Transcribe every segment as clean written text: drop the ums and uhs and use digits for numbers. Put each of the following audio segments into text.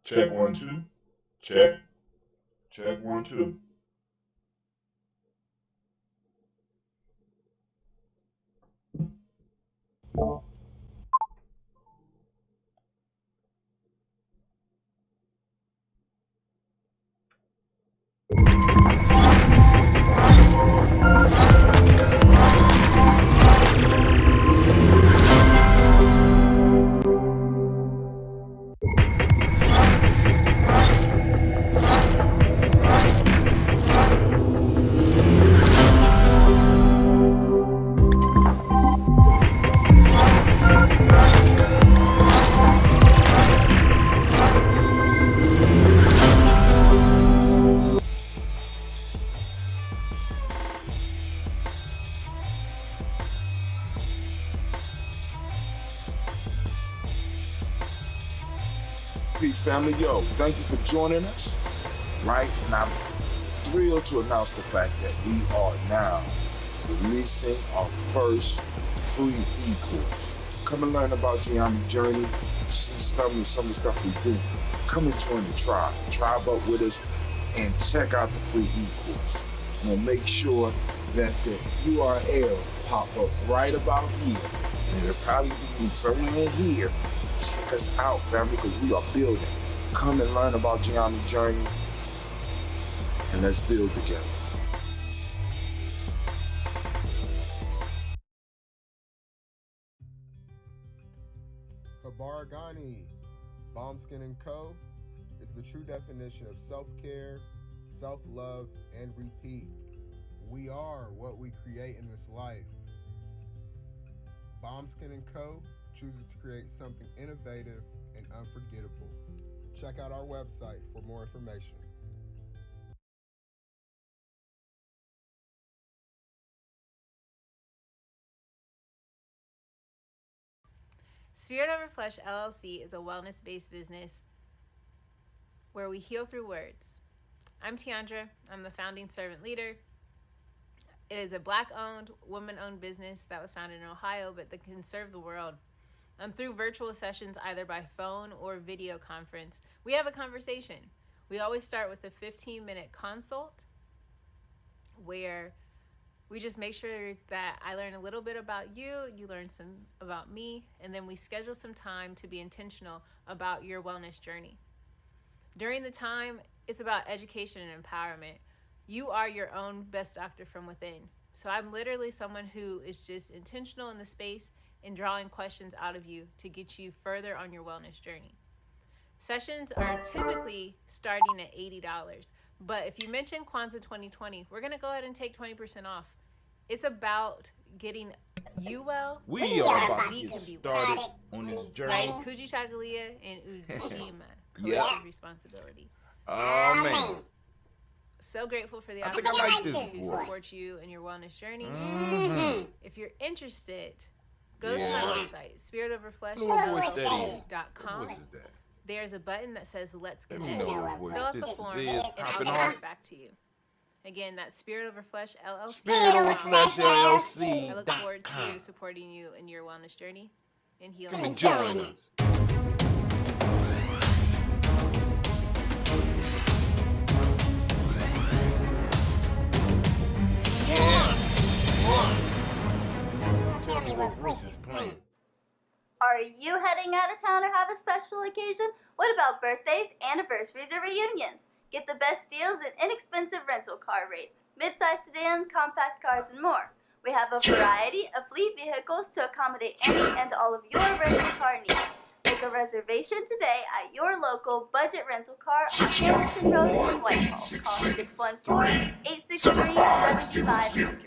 Check 1 2. Check. Check 1 2. Peace, family. Yo, thank you for joining us. Right? And I'm thrilled to announce the fact that we are now releasing our first free e-course. Come and learn about Gianni's journey, see some of the stuff we do. Come and join the tribe. Tribe up with us and check out the free e-course. And we'll make sure that the URL pop up right about here. And it'll probably be somewhere in here. Check us out, family, because we are building. Come and learn about Gianni's journey, and let's build together. Habaragani, Bombskin & Co. is the true definition of self-care, self-love, and repeat. We are what we create in this life. Bombskin & Co. chooses to create something innovative and unforgettable. Check out our website for more information. Spirit Over Flesh LLC is a wellness-based business where we heal through words. I'm Tiandra. I'm the founding servant leader. It is a Black-owned, woman-owned business that was founded in Ohio, but that can serve the world. Through virtual sessions, either by phone or video conference, we have a conversation. We always start with a 15-minute consult where we just make sure that I learn a little bit about you, you learn some about me, and then we schedule some time to be intentional about your wellness journey. During the time, it's about education and empowerment. You are your own best doctor from within. So I'm literally someone who is just intentional in the space and drawing questions out of you to get you further on your wellness journey. Sessions are typically starting at $80, but if you mention Kwanzaa 2020, we're going to go ahead and take 20% off. It's about getting you well. We are about to get started on this journey. Right? Kuji Chagalia and Ujima. Yeah. Collective responsibility. Oh, man. So grateful for the I think I like opportunity this to voice. support you in your wellness journey. Mm-hmm. If you're interested, go to my Yeah. website, What voice that is? spiritofrefleshllc.com. What voice is that? There's a button that says Let's Let me Connect. know what voice Fill out the this form, is. and I'll Hopping get on. it back to you. Again, that's Spirit Over Flesh LLC. Spirit Over Flesh I look LLC. forward to supporting you in your wellness journey and healing. Come and join us. Tell me what voice is playing. Are you heading out of town or have a special occasion? What about birthdays, anniversaries, or reunions? Get the best deals and inexpensive rental car rates, mid-size sedan, compact cars, and more. We have a variety of fleet vehicles to accommodate any and all of your rental car needs. Make a reservation today at your local budget rental car on Hamilton Road in Whitehall. Call 614-863-7500.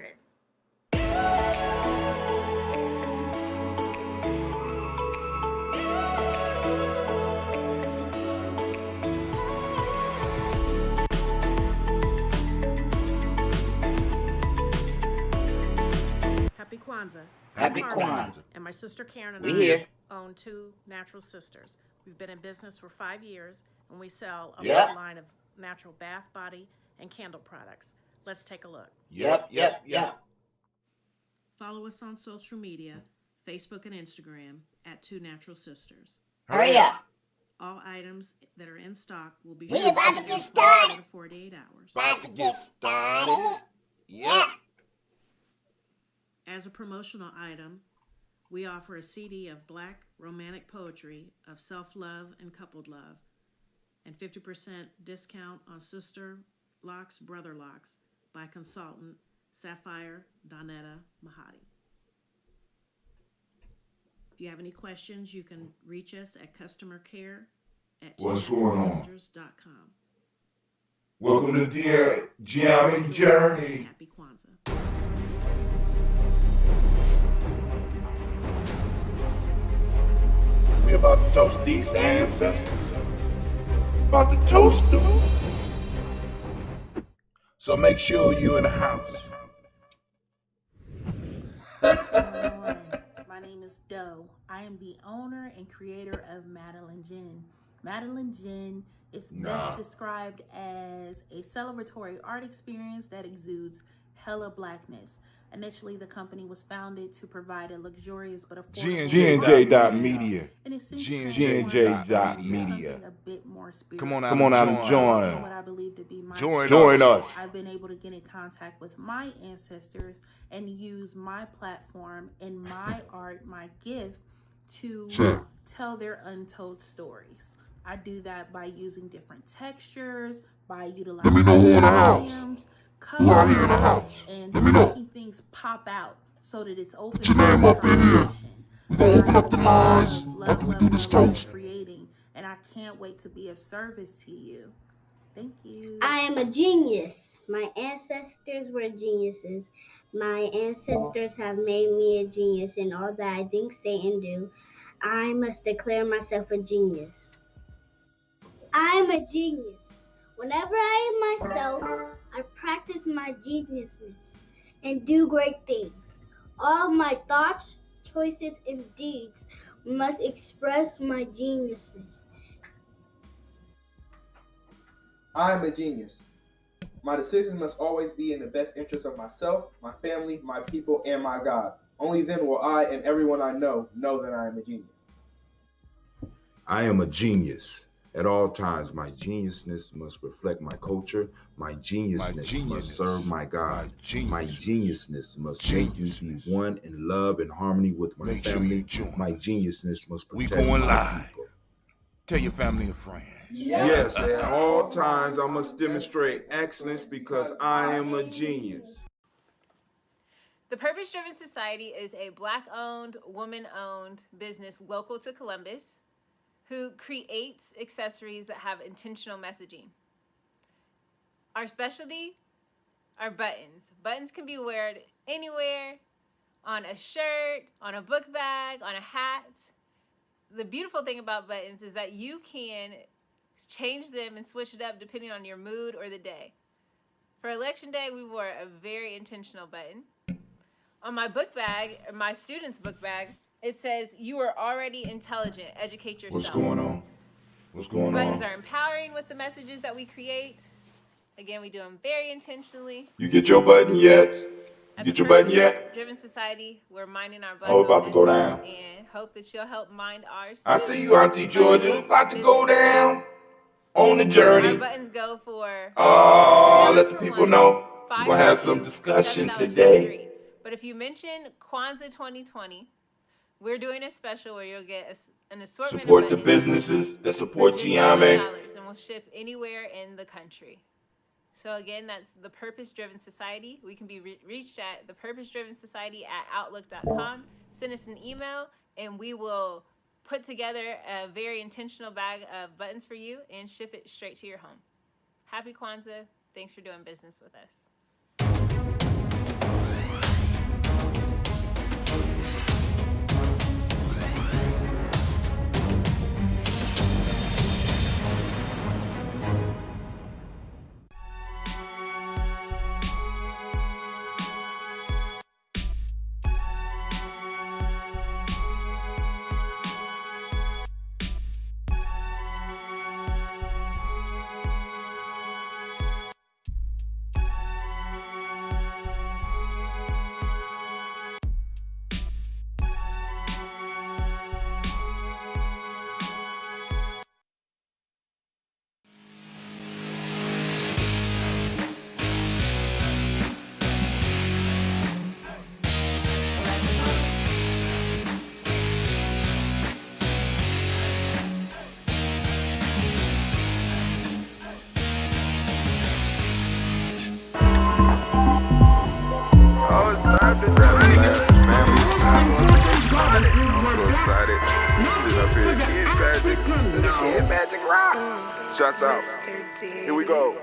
Happy Kwanzaa. Happy I'm Carmen, Kwanzaa. And my sister Karen and We I here. own Two Natural Sisters. We've been in business for 5 years, and we sell a Yeah. full line of natural bath, body, and candle products. Let's take a look. Yep. Follow us on social media, Facebook and Instagram, at Two Natural Sisters. Hurry up. All items that are in stock will be We shipped about to within get started. 24 to 48 hours. About to get started. Yeah. As a promotional item, we offer a CD of Black romantic poetry of self-love and coupled love, and 50% discount on Sister Locks, Brother Locks by consultant Sapphire Donetta Mahadi. If you have any questions, you can reach us at customercare@ToastandTalkSisters.com. Welcome to the Gianni Journey. Happy Kwanzaa. We about to toast these ancestors. About to toast them. So make sure you in the house. My name is Doe. I am the owner and creator of Madeline Gin. Madeline Gin is best described as a celebratory art experience that exudes hella blackness. Initially, the company was founded to provide a luxurious but affordable GNJ.media. and it's GNJ.media. a bit more spiritual. Come on out and join. What I believe to be my Join us. I've been able to get in contact with my ancestors and use my platform and my art, my gift, to tell their untold stories. I do that by using different textures, by utilizing mediums, colors, and making things pop out so that it's open to interpretation. Love creating, and I can't wait to be of service to you. Thank you. I am a genius. My ancestors were geniuses. My ancestors have made me a genius in all that I think, say, and do. I must declare myself a genius. I am a genius. Whenever I am myself, I practice my geniusness and do great things. All my thoughts, choices, and deeds must express my geniusness. I am a genius. My decisions must always be in the best interest of myself, my family, my people, and my God. Only then will I and everyone I know that I am a genius. I am a genius. At all times, my geniusness must reflect my culture. My geniusness must serve my God. My geniusness must make me be one in love and harmony with my family. My geniusness must protect We going my live. people. Tell your family and friends. Yes, at all times, I must demonstrate excellence because I am a genius. The Purpose Driven Society is a Black-owned, woman-owned business local to Columbus who creates accessories that have intentional messaging. Our specialty are buttons. Buttons can be worn anywhere, on a shirt, on a book bag, on a hat. The beautiful thing about buttons is that you can change them and switch it up depending on your mood or the day. For Election Day, we wore a very intentional button. On my book bag, my student's book bag, it says, "You are already intelligent. Educate yourself." What's going on? Buttons are empowering with the messages that we create. Again, we do them very intentionally. You get your button yet? As Get a your button yet? Purpose-driven society, we're minding our button. Oh, about to go down. And hope that you'll help mind ours. I see you, Auntie Georgia. About to go down on the journey. Our buttons go for... let the people know. We're going to have some discussion today. But if you mention Kwanzaa 2020, we're doing a special where you'll get an assortment Support of the buttons businesses that support for just Gianni. $9, and we'll ship anywhere in the country. So again, that's the Purpose Driven Society. We can be reached at thepurposedrivensociety@outlook.com. Send us an email, and we will put together a very intentional bag of buttons for you and ship it straight to your home. Happy Kwanzaa. Thanks for doing business with us. excited. Sitting up here, Kid Magic Rock. Shots out. Here we go.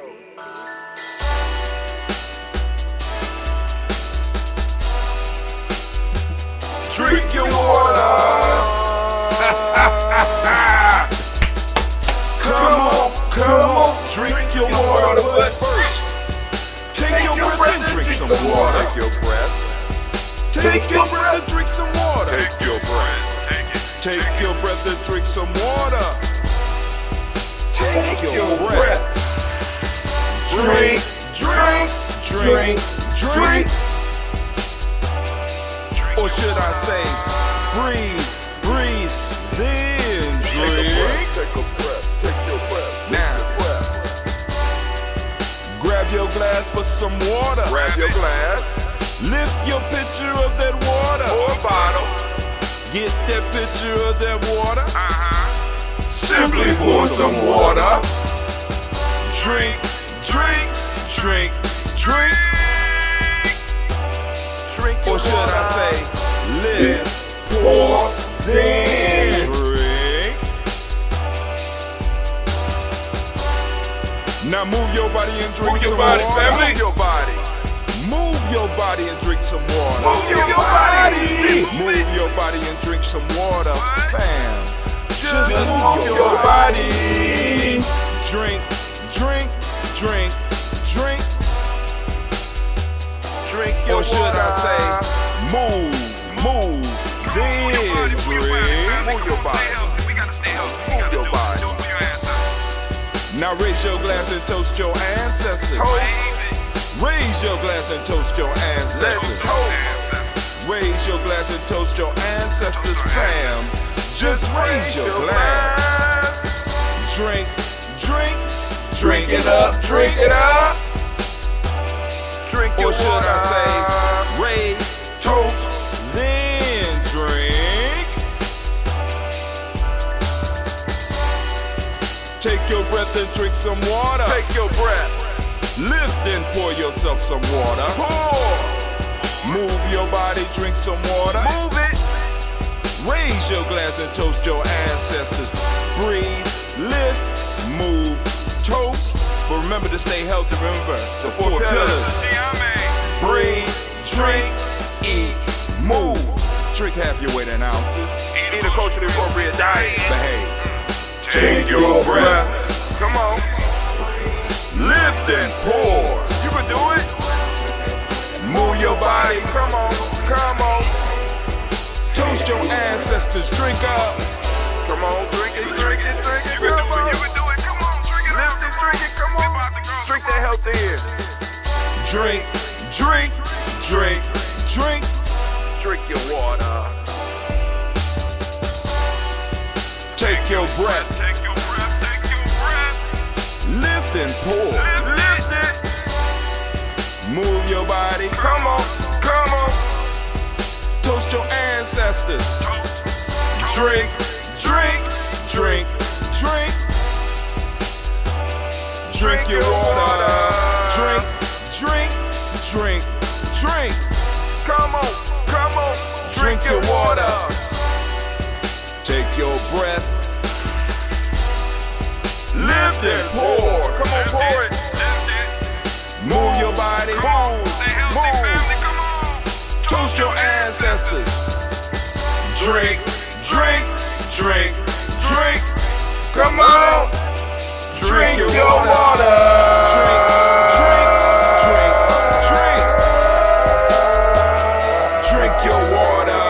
Drink your water. Come on, drink your water. But first, take your breath and drink some water. Take your breath and drink some water. Take your breath. Take your breath and drink some water. Take your breath. Drink, drink, drink, drink. Or should I say, breathe, breathe, then drink. Take a breath, take your breath. Now, grab your glass for some water. Grab your glass. Lift your pitcher of that water. Or bottle. Get that pitcher of that water. Simply pour some water. Drink, drink, drink, drink. Or should I say, lift, pour, then drink. Now move your body and drink some water. Family. Move your body. Move your body and drink some water. Move your body. Move your body and drink some water. Fam. Just move your body. Drink, drink, drink, drink. Drink your or should water. I say, move, then drink. Move your body. Move your body. Now raise your glass and toast your ancestors. Raise your glass and toast your ancestors. Raise your glass and toast your ancestors, fam. Just raise your glass. Drink, drink, drink it up, drink it up. Drink your or should water. I say, raise, toast, then drink. Take your breath and drink some water. Take your breath. Lift and pour yourself some water. Pour. Move your body, drink some water. Move it. Raise your glass and toast your ancestors. Breathe, lift, move, toast. But remember to stay healthy. Remember the four pillars. Breathe, drink, eat, move. Drink half your weight in ounces. Eat a culturally appropriate diet. Behave. Take your breath. Come on. Lift and pour. You can do it. Move your body. Come on. Come on. Toast your ancestors. Drink up. Come on. Drink it. Drink it. Drink it. You can do it. You can do it. Come on. Drink it. Lift and drink it. Come on. Drink that health in. Drink. Drink. Drink. Drink. Drink your water. Take your breath. Take your breath. Take your breath. Lift and pour. Lift it. Move your body. Come on. Come on. Toast your ancestors. Drink. Drink. Drink. Drink. Drink your water. Drink. Drink. Drink. Drink. Come on. Come on. Drink your water. Take your breath. Lift and pour. Come on, pour it. Move your body. Move. Move. Toast your ancestors. Drink. Drink. Drink. Drink. Come on. Drink your water. Drink. Drink. Drink. Drink. Drink your water.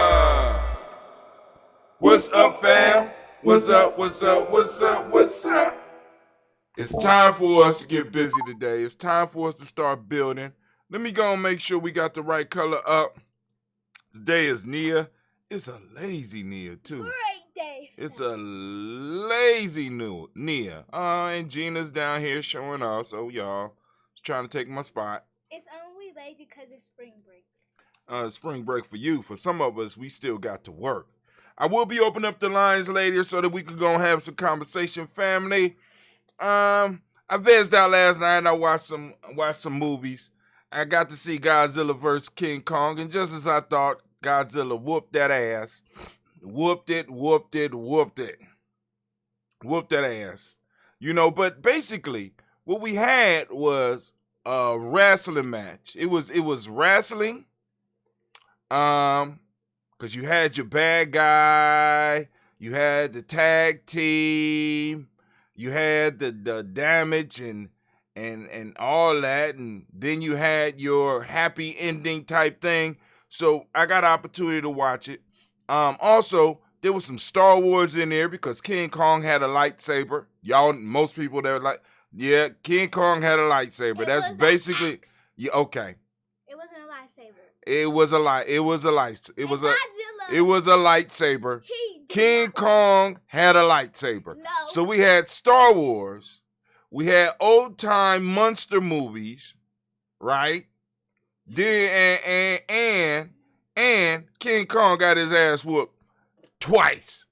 What's up, fam? What's up? What's up? What's up? What's up? It's time for us to get busy today. It's time for us to start building. Let me go and make sure we got the right color up. Today is Nia. It's a lazy Nia, too. Great day. It's a lazy new Nia. And Gina's down here showing off, so y'all trying to take my spot. It's only lazy because it's spring break. Spring break for you. For some of us, we still got to work. I will be opening up the lines later so that we can go and have some conversation, family. I vegged out last night and I watched some movies. I got to see Godzilla vs. King Kong, and just as I thought, Godzilla whooped that ass. Whooped it. Whooped that ass. You know, but basically, what we had was a wrestling match. It was wrestling. Because you had your bad guy, you had the tag team, you had the damage and all that, and then you had your happy ending type thing. So I got an opportunity to watch it. Also, there was some Star Wars in there because King Kong had a lightsaber. Y'all, most people that were like, yeah, King Kong had a lightsaber. That's basically, yeah, okay. It wasn't a lightsaber. It was a lightsaber. King Kong had a lightsaber. No. So we had Star Wars. We had old time monster movies, right? Then and King Kong got his ass whooped twice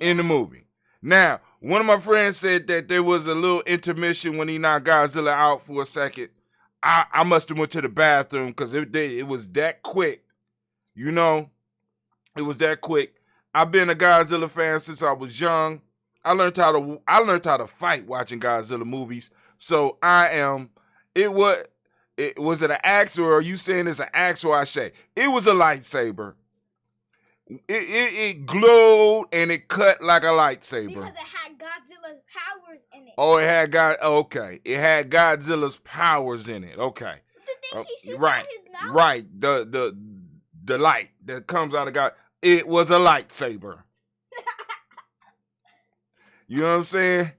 in the movie. Now, one of my friends said that there was a little intermission when he knocked Godzilla out for a second. I must have went to the bathroom because it was that quick. You know, it was that quick. I've been a Godzilla fan since I was young. I learned how to fight watching Godzilla movies. So was it an axe, or are you saying it's an axe, or I say it was a lightsaber? It glowed and it cut like a lightsaber. Because it had Godzilla's powers in it. Oh, it had Godzilla's powers in it. Okay. The thing he shoots right. out his mouth? Right. The light that comes out of God. It was a lightsaber. You know what I'm saying?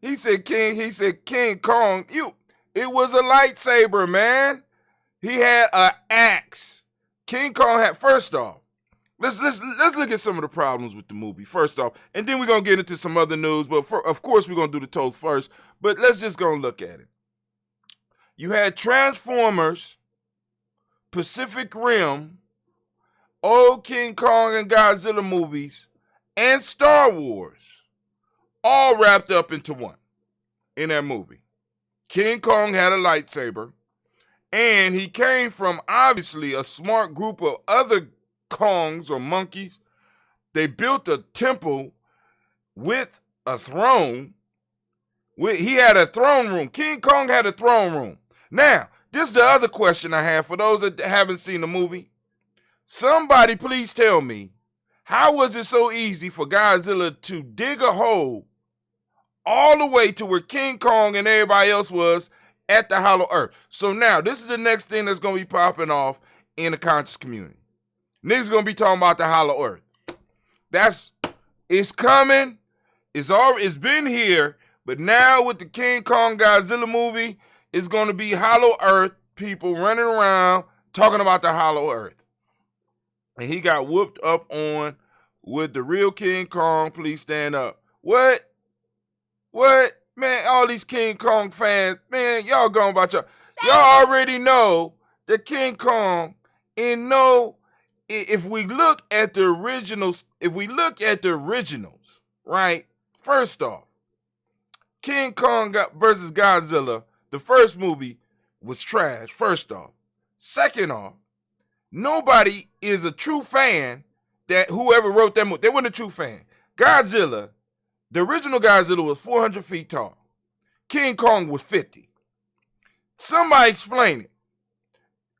He said King Kong, it was a lightsaber, man. He had an axe. King Kong had, first off, let's look at some of the problems with the movie, first off, and then we're going to get into some other news, but of course we're going to do the toast first, but let's just go and look at it. You had Transformers, Pacific Rim, old King Kong and Godzilla movies, and Star Wars, all wrapped up into one in that movie. King Kong had a lightsaber, and he came from, obviously, a smart group of other Kongs or monkeys. They built a temple with a throne. He had a throne room. King Kong had a throne room. Now, this is the other question I have for those that haven't seen the movie. Somebody please tell me, how was it so easy for Godzilla to dig a hole all the way to where King Kong and everybody else was at the Hollow Earth? So now, this is the next thing that's going to be popping off in the conscious community. Niggas going to be talking about the Hollow Earth. It's coming. It's been here. But now with the King Kong Godzilla movie, it's going to be Hollow Earth people running around talking about the Hollow Earth. And he got whooped up on with the real King Kong. Please stand up. What? Man, all these King Kong fans, man, y'all going about y'all. Y'all already know that King Kong, if we look at the originals, right? First off, King Kong versus Godzilla, the first movie was trash, first off. Second off, nobody is a true fan that whoever wrote that movie, they weren't a true fan. Godzilla, the original Godzilla was 400 feet tall. King Kong was 50. Somebody explain it.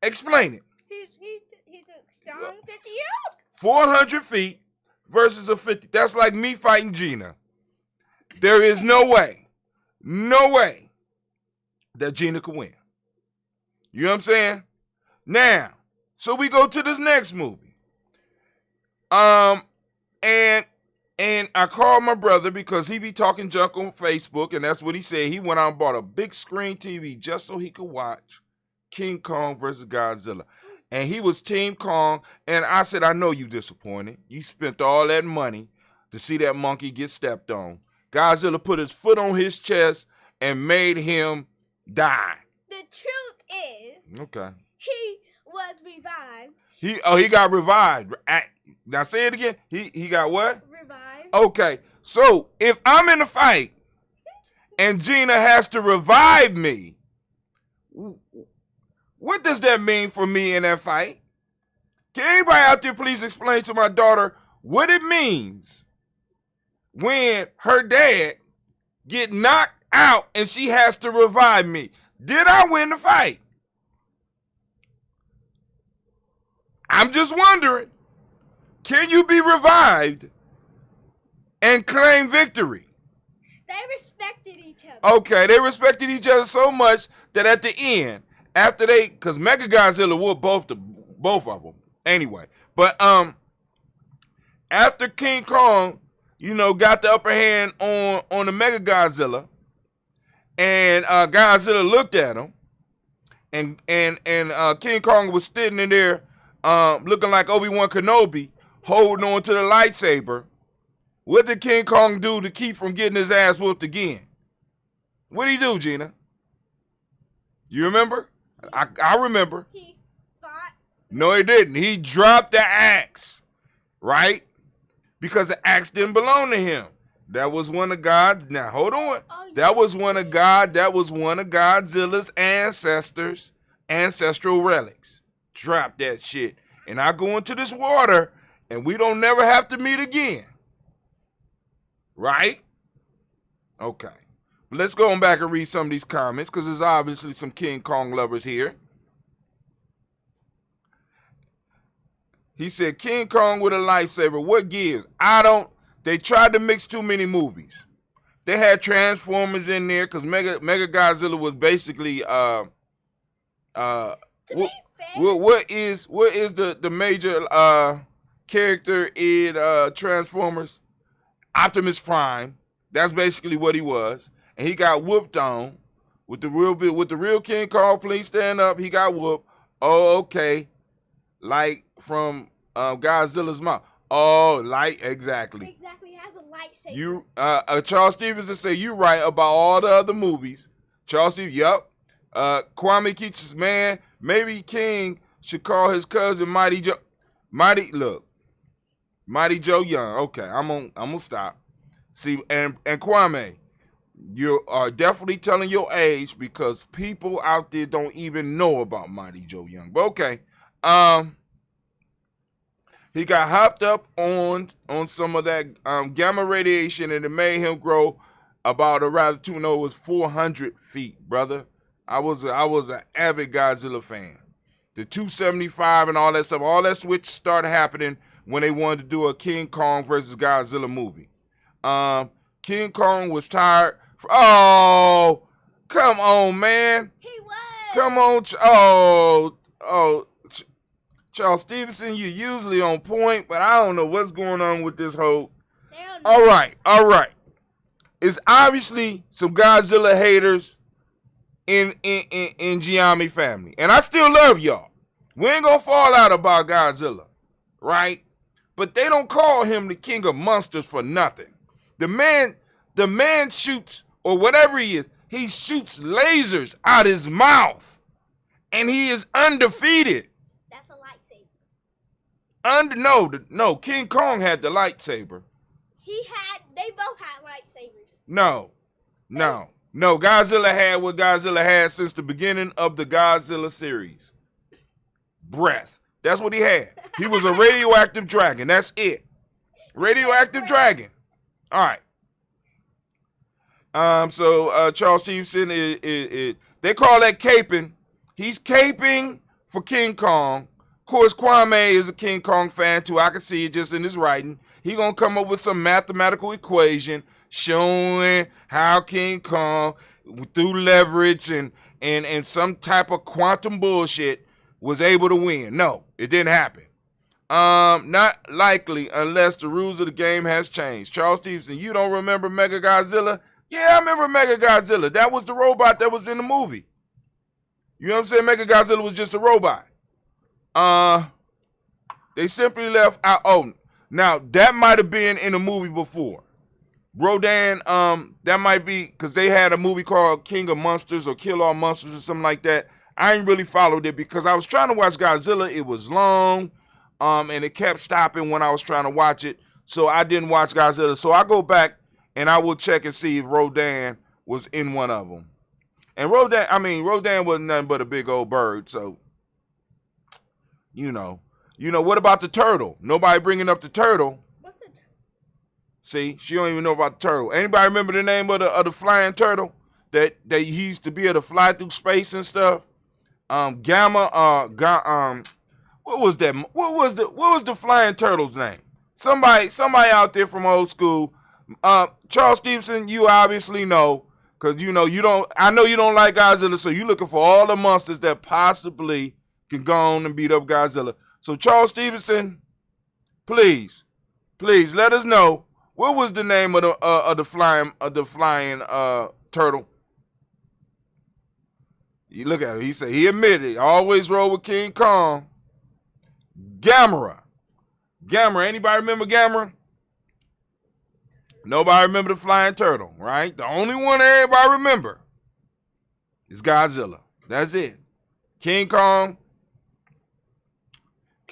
Explain it. He's a strong 50-year-old. 400 feet versus a 50. That's like me fighting Gina. There is no way that Gina could win. You know what I'm saying? Now, so we go to this next movie. And I called my brother because he be talking junk on Facebook, and that's what he said. He went out and bought a big screen TV just so he could watch King Kong versus Godzilla. And he was Team Kong, and I said, I know you disappointed. You spent all that money to see that monkey get stepped on. Godzilla put his foot on his chest and made him die. The truth is, okay, he was revived. He got revived. Now say it again. He got what? Revived. Okay, so if I'm in a fight and Gina has to revive me, What does that mean for me in that fight? Can anybody out there please explain to my daughter what it means when her dad get knocked out and she has to revive me? Did I win the fight? I'm just wondering, can you be revived and claim victory? They respected each other. Okay, they respected each other so much that at the end, after because Mega Godzilla whooped both of them anyway. But after King Kong, got the upper hand on the Mega Godzilla, and Godzilla looked at him, and King Kong was sitting in there looking like Obi-Wan Kenobi, holding on to the lightsaber. What did King Kong do to keep from getting his ass whooped again? What did he do, Gina? You remember? I remember. He fought. No, he didn't. He dropped the axe, right? Because the axe didn't belong to him. That was one of God's. Now hold on. That was one of Godzilla's ancestral relics. Drop that shit, and I go into this water, and we don't never have to meet again. Right? Okay. Let's go on back and read some of these comments, because there's obviously some King Kong lovers here. He said, King Kong with a lightsaber, what gives? They tried to mix too many movies. They had Transformers in there, because Mega Godzilla was basically, what is the major character in Transformers? Optimus Prime. That's basically what he was. And he got whooped on with the real King Kong. Please stand up. He got whooped. Oh, okay. Like from Godzilla's mouth. Oh, like exactly. Exactly. He has a lightsaber. You Charles Stevenson say you right about all the other movies. Charles Stevenson, yep. Kwame Keach's man, maybe King should call his cousin Mighty Joe Young. Okay, I'm gonna stop. See, and Kwame, you are definitely telling your age because people out there don't even know about Mighty Joe Young. But okay, he got hopped up on some of that gamma radiation, and it made him grow about it was 400 feet, brother. I was an avid Godzilla fan. The 275 and all that stuff, all that switch started happening when they wanted to do a King Kong versus Godzilla movie. King Kong was tired. Oh, come on, man. He was. Come on. Charles Stevenson, you're usually on point, but I don't know what's going on with this whole. All right. It's obviously some Godzilla haters in Giammi family. And I still love y'all. We ain't gonna fall out about Godzilla, right? But they don't call him the king of monsters for nothing. The man shoots, or whatever he is, he shoots lasers out his mouth. And he is undefeated. That's a lightsaber. No, King Kong had the lightsaber. They both had lightsabers. No, Godzilla had what Godzilla had since the beginning of the Godzilla series. Breath. That's what he had. He was a radioactive dragon. That's it. Radioactive dragon. All right. So Charles Stevenson they call that caping. He's caping for King Kong. Of course, Kwame is a King Kong fan too. I can see it just in his writing. He gonna come up with some mathematical equation showing how King Kong, through leverage and some type of quantum bullshit, was able to win. No, it didn't happen. Not likely unless the rules of the game has changed. Charles Stevenson, you don't remember Mega Godzilla? Yeah, I remember Mega Godzilla. That was the robot that was in the movie. You know what I'm saying? Mega Godzilla was just a robot. They simply left out. Oh, now that might have been in a movie before. Rodan, that might be because they had a movie called King of Monsters or Kill All Monsters or something like that. I ain't really followed it because I was trying to watch Godzilla. It was long, and it kept stopping when I was trying to watch it. So I didn't watch Godzilla. So I go back and I will check and see if Rodan was in one of them. And Rodan wasn't nothing but a big old bird. So, what about the turtle? Nobody bringing up the turtle. What's it? See, she don't even know about the turtle. Anybody remember the name of the flying turtle that he used to be able to fly through space and stuff? Gamma. What was that? What was the flying turtle's name? Somebody out there from old school. Charles Stevenson, you obviously know, because you don't. I know you don't like Godzilla, so you're looking for all the monsters that possibly can go on and beat up Godzilla. So Charles Stevenson, please let us know what was the name of the flying turtle. You look at it. He said he admitted I always roll with King Kong. Gamera. Anybody remember Gamera? Nobody remember the flying turtle, right? The only one everybody remember is Godzilla. That's it. King Kong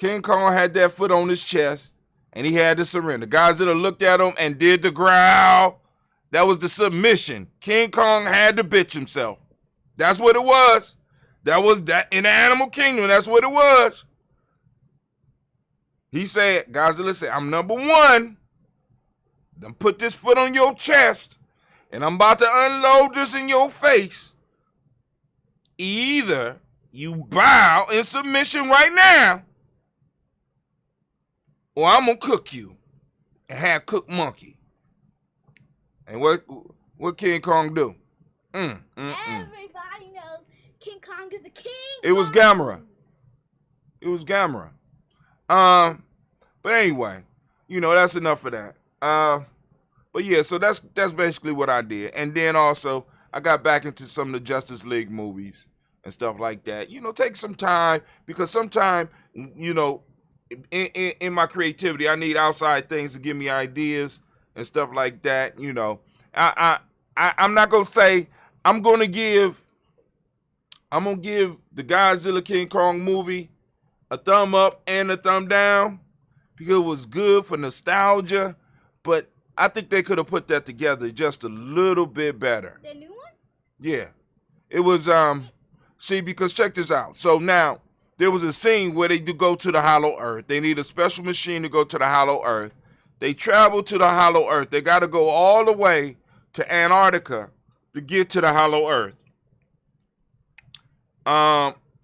had that foot on his chest, and he had to surrender. Godzilla looked at him and did the growl. That was the submission. King Kong had to bitch himself. That's what it was. That was that in the animal kingdom. That's what it was. Godzilla said, I'm number one. Then put this foot on your chest, and I'm about to unload this in your face. Either you bow in submission right now, or I'm going to cook you and have cooked monkey. And what King Kong do? Everybody knows King Kong is the king. It was Gamera. But anyway, that's enough of that. But yeah, so that's basically what I did. And then also, I got back into some of the Justice League movies and stuff like that. Take some time, because sometimes, in my creativity, I need outside things to give me ideas and stuff like that. I'm not gonna say I'm gonna give the Godzilla King Kong movie a thumb up and a thumb down because it was good for nostalgia, but I think they could have put that together just a little bit better. The new one? Yeah. It was because check this out. So now there was a scene where they do go to the Hollow Earth. They need a special machine to go to the Hollow Earth. They travel to the Hollow Earth. They got to go all the way to Antarctica to get to the Hollow Earth.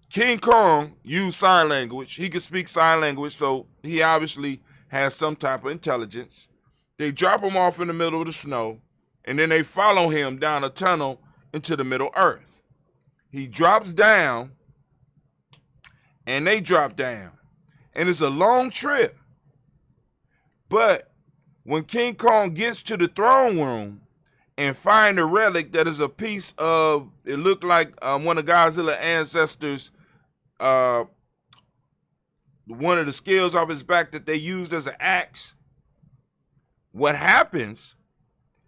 King Kong used sign language. He could speak sign language, so he obviously has some type of intelligence. They drop him off in the middle of the snow, and then they follow him down a tunnel into the Middle Earth. He drops down, and they drop down. And it's a long trip. But when King Kong gets to the throne room and find a relic that is a piece of, it looked like one of Godzilla's ancestors, one of the scales off his back that they used as an axe, what happens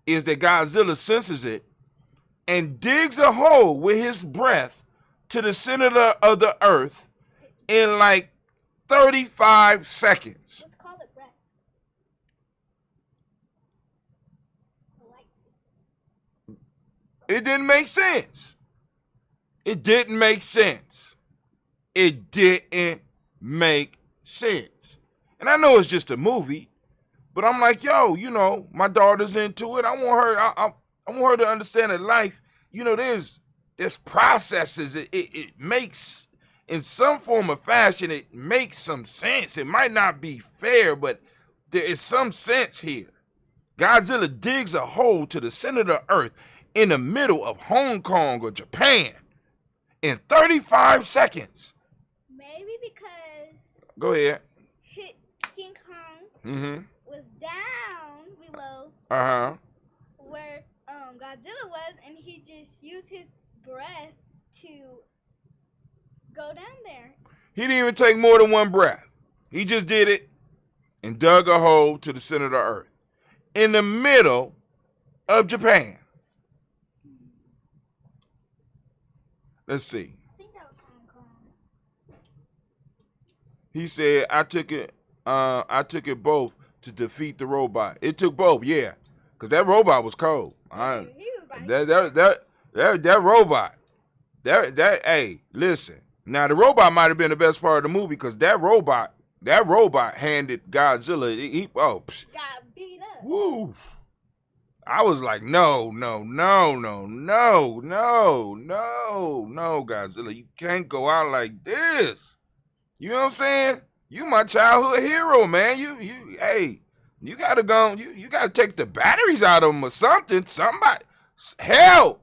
is that Godzilla senses it and digs a hole with his breath to the center of the earth in like 35 seconds. Let's call it breath. It didn't make sense. It didn't make sense. It didn't make sense. And I know it's just a movie, but I'm like, yo, my daughter's into it. I want her to understand that life, there's processes. It makes, in some form or fashion, it makes some sense. It might not be fair, but there is some sense here. Godzilla digs a hole to the center of the earth in the middle of Hong Kong or Japan in 35 seconds. Maybe because Go ahead. King Kong was down below where Godzilla was, and he just used his breath to go down there. He didn't even take more than one breath. He just did it and dug a hole to the center of the earth in the middle of Japan. Let's see. I think that was Hong Kong. He said, I took it both to defeat the robot. It took both, yeah. Because that robot was cold. That robot. Hey, listen. Now the robot might have been the best part of the movie because that robot handed Godzilla. Got beat up. Woo! I was like, no, Godzilla, you can't go out like this. You know what I'm saying? You my childhood hero, man. Hey, you gotta go. You gotta take the batteries out of them or something. Somebody, hell.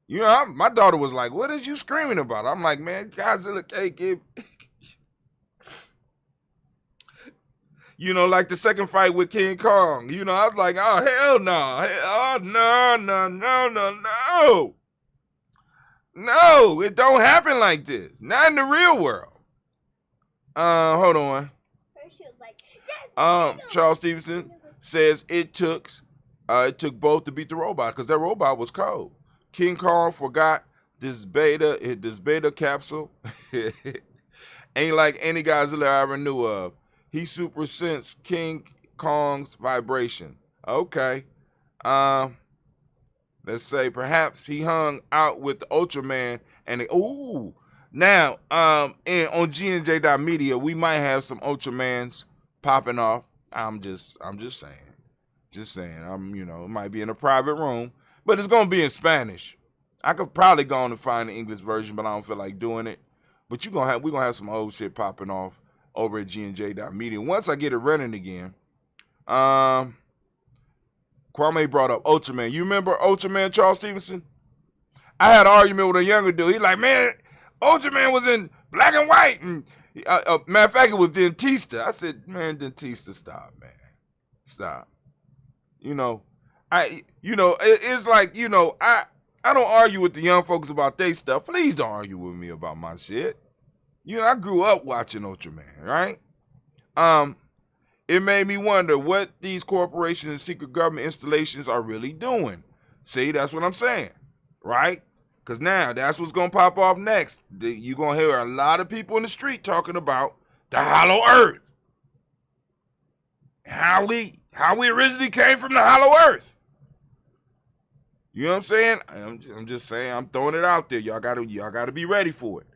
You know, my daughter was like, what is you screaming about? I'm like, man, Godzilla can't give. You know, like the second fight with King Kong. You know, I was like, oh, hell no. Oh, no. No, it don't happen like this. Not in the real world. Hold on. She was like, yes, Charles Stevenson says it took both to beat the robot because that robot was cold. King Kong forgot this beta capsule. Ain't like any Godzilla I ever knew of. He super sensed King Kong's vibration. Okay. Let's say perhaps he hung out with the Ultraman and now and on GNJ.media we might have some Ultramans popping off. I'm just saying. It might be in a private room, but it's gonna be in Spanish. I could probably go on and find the English version, but I don't feel like doing it. But we're gonna have some old shit popping off over at GNJ.media. Once I get it running again. Kwame brought up Ultraman. You remember Ultraman, Charles Stevenson? I had an argument with a younger dude. He like, man, Ultraman was in black and white. And matter of fact, it was Dentista. I said, man, Dentista, stop, man. Stop. It's like, I don't argue with the young folks about their stuff. Please don't argue with me about my shit. I grew up watching Ultraman, right? It made me wonder what these corporations and secret government installations are really doing. See, that's what I'm saying, right? Because now that's what's going to pop off next. You're going to hear a lot of people in the street talking about the hollow earth. How we originally came from the hollow earth. You know what I'm saying? I'm just saying, I'm throwing it out there. Y'all gotta be ready for it.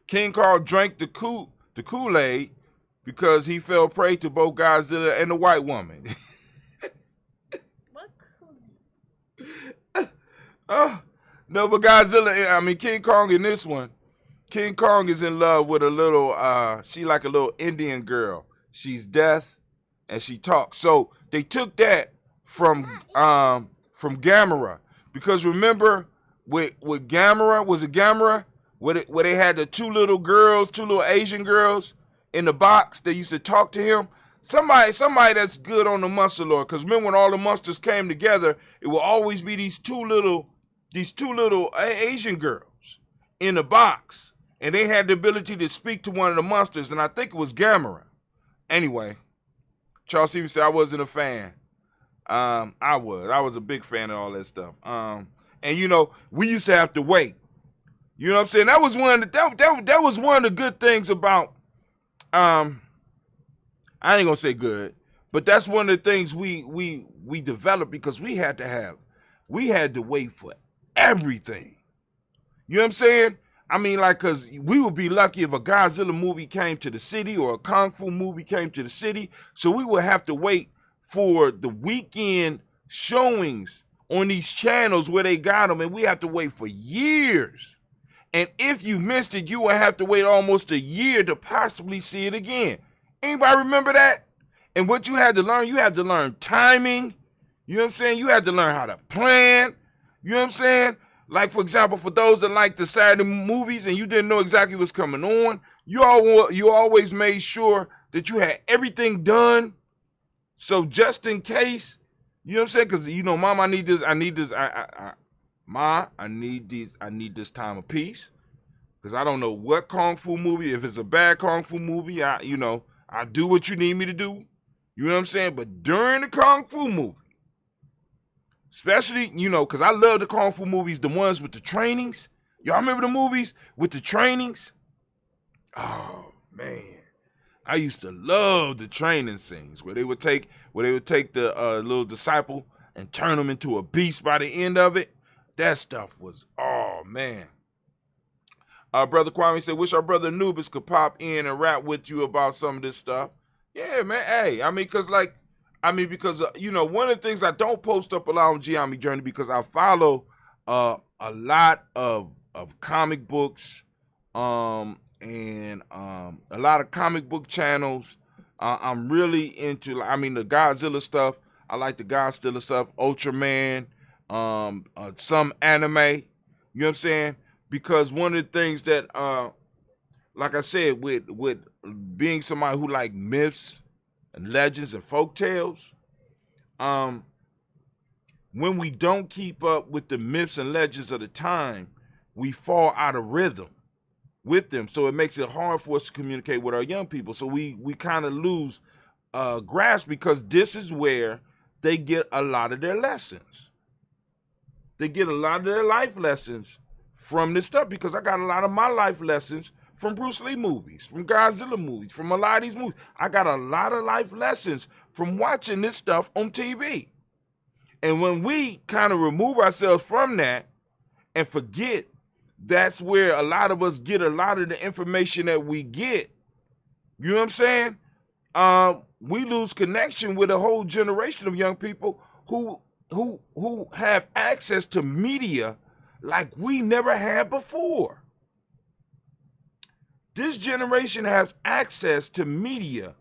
King Kong drank the Kool-Aid because he fell prey to both Godzilla and the white woman. What Kool-Aid? No, but King Kong in this one, King Kong is in love with a little, she like a little Indian girl. She's deaf and she talks. So they took that from Gamera. Because remember with Gamera, was it Gamera? Where they had the two little Asian girls in the box that used to talk to him. Somebody that's good on the monster lore. Because remember when all the monsters came together, it will always be these two little Asian girls in the box. And they had the ability to speak to one of the monsters. And I think it was Gamera. Anyway, Charles Stevens said I wasn't a fan. I was a big fan of all that stuff. And we used to have to wait. You know what I'm saying? That was one of the good things about I ain't gonna say good, but that's one of the things we developed because we had to wait for everything. You know what I'm saying? Cause we would be lucky if a Godzilla movie came to the city or a Kung Fu movie came to the city. So we would have to wait for the weekend showings on these channels where they got them, and we have to wait for years. And if you missed it, you would have to wait almost a year to possibly see it again. Anybody remember that? And what you had to learn timing. You know what I'm saying? You had to learn how to plan. You know what I'm saying? Like, for example, for those that like the Saturday movies and you didn't know exactly what's coming on, you always made sure that you had everything done. So just in case, you know what I'm saying? Because, Mom, I need this. Ma, I need this time of peace. Because I don't know what Kung Fu movie, if it's a bad Kung Fu movie, I do what you need me to do. You know what I'm saying? But during the Kung Fu movie, especially, because I love the Kung Fu movies, the ones with the trainings. Y'all remember the movies with the trainings? Oh, man. I used to love the training scenes where they would take the little disciple and turn him into a beast by the end of it. That stuff was, man. Brother Kwame said, wish our brother Anubis could pop in and rap with you about some of this stuff. Yeah, man. Hey, because one of the things I don't post up a lot on Giambi Journey because I follow a lot of comic books and a lot of comic book channels. I'm really into, the Godzilla stuff. I like the Godzilla stuff, Ultraman, some anime. You know what I'm saying? Because one of the things that, like I said, with being somebody who like myths and legends and folk tales, when we don't keep up with the myths and legends of the time, we fall out of rhythm with them. So it makes it hard for us to communicate with our young people. So we kind of lose grasp because this is where they get a lot of their lessons. They get a lot of their life lessons from this stuff because I got a lot of my life lessons from Bruce Lee movies, from Godzilla movies, from a lot of these movies. I got a lot of life lessons from watching this stuff on TV. And when we kind of remove ourselves from that and forget, that's where a lot of us get a lot of the information that we get. You know what I'm saying? We lose connection with a whole generation of young people who have access to media like we never had before. This generation has access to media.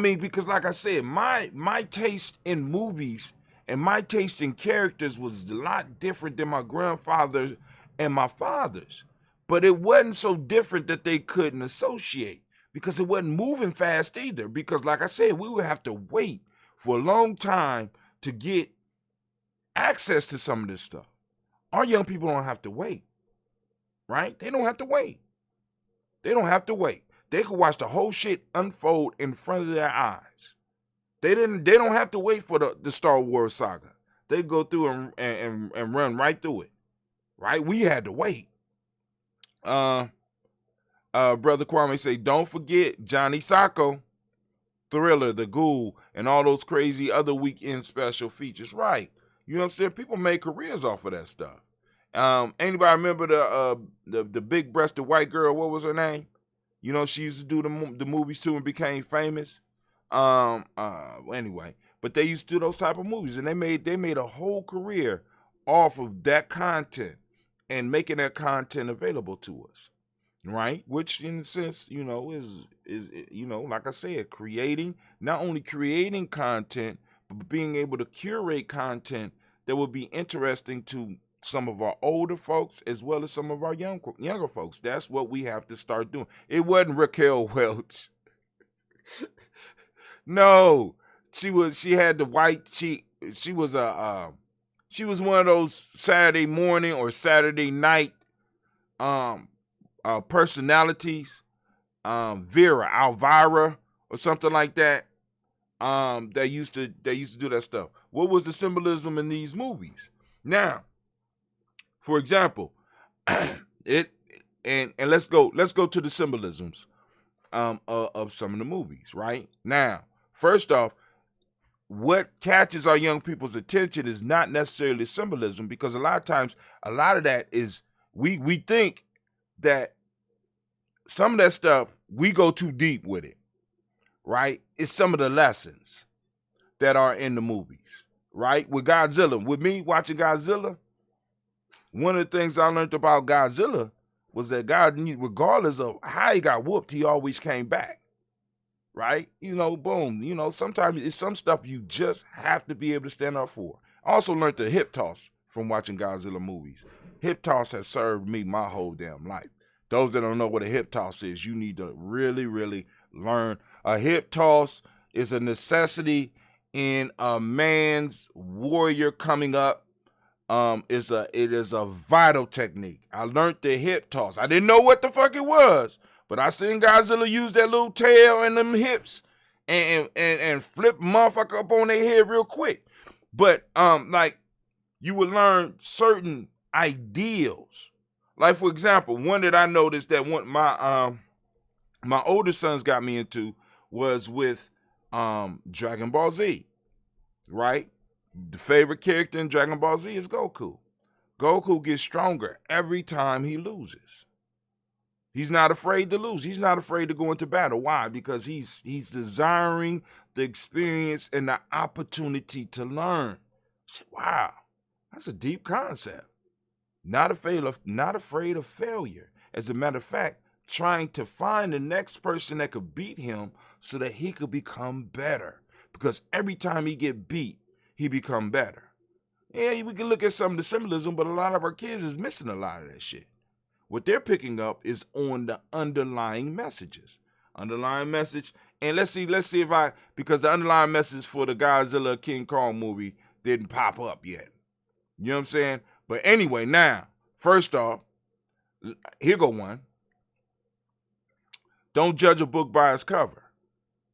Because like I said, my taste in movies and my taste in characters was a lot different than my grandfather's and my father's. But it wasn't so different that they couldn't associate because it wasn't moving fast either. Because like I said, we would have to wait for a long time to get access to some of this stuff. Our young people don't have to wait, right? They don't have to wait. They don't have to wait. They could watch the whole shit unfold in front of their eyes. They don't have to wait for the Star Wars saga. They go through and run right through it. Right? We had to wait. Brother Kwame say, don't forget Johnny Sacco, Thriller, The Ghoul, and all those crazy other weekend special features. Right. You know what I'm saying? People made careers off of that stuff. Anybody remember the big-breasted white girl? What was her name? You know, she used to do the movies too and became famous. Anyway, but they used to do those type of movies, and they made a whole career off of that content and making that content available to us, right? Which, in a sense, is like I said, not only creating content, but being able to curate content that would be interesting to some of our older folks as well as some of our younger folks. That's what we have to start doing. It wasn't Raquel Welch. No, she had the white. She was one of those Saturday morning or Saturday night personalities, Elvira or something like that. That used to do that stuff. What was the symbolism in these movies? Now, for example, and let's go to the symbolisms of some of the movies. Right now, first off, what catches our young people's attention is not necessarily symbolism, because a lot of times, a lot of that is we think that some of that stuff, we go too deep with it, right? It's some of the lessons that are in the movies, right? With Godzilla, with me watching Godzilla, one of the things I learned about Godzilla was that God, regardless of how he got whooped, he always came back. Right? Boom. Sometimes it's some stuff you just have to be able to stand up for. I also learned the hip toss from watching Godzilla movies. Hip toss has served me my whole damn life. Those that don't know what a hip toss is, you need to really, really learn. A hip toss is a necessity in a man's warrior coming up. It is a vital technique. I learned the hip toss. I didn't know what the fuck it was. But I seen Godzilla use that little tail and them hips and flip motherfucker up on their head real quick. But you would learn certain ideals. Like, for example, one that I noticed that my older sons got me into was with Dragon Ball Z. Right? The favorite character in Dragon Ball Z is Goku. Goku gets stronger every time he loses. He's not afraid to lose. He's not afraid to go into battle. Why? Because he's desiring the experience and the opportunity to learn. Wow, that's a deep concept. Not afraid of failure. As a matter of fact, trying to find the next person that could beat him so that he could become better. Because every time he get beat, he become better. Yeah, we can look at some of the symbolism, but a lot of our kids is missing a lot of that shit. What they're picking up is on the underlying messages. Underlying message, and let's see if because the underlying message for the Godzilla King Kong movie didn't pop up yet. You know what I'm saying? But anyway, now, first off, here go one. Don't judge a book by its cover.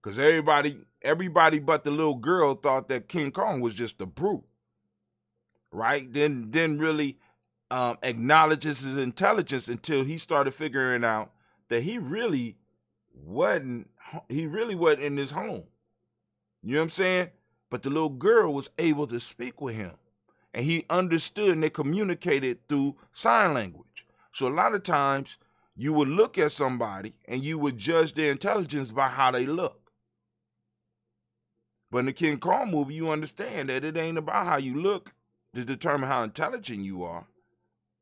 Because everybody but the little girl thought that King Kong was just a brute. Right? Didn't really acknowledges his intelligence until he started figuring out that he really wasn't in his home. You know what I'm saying? But the little girl was able to speak with him, and he understood, and they communicated through sign language. So a lot of times you would look at somebody and you would judge their intelligence by how they look. But in the King Kong movie, you understand that it ain't about how you look to determine how intelligent you are.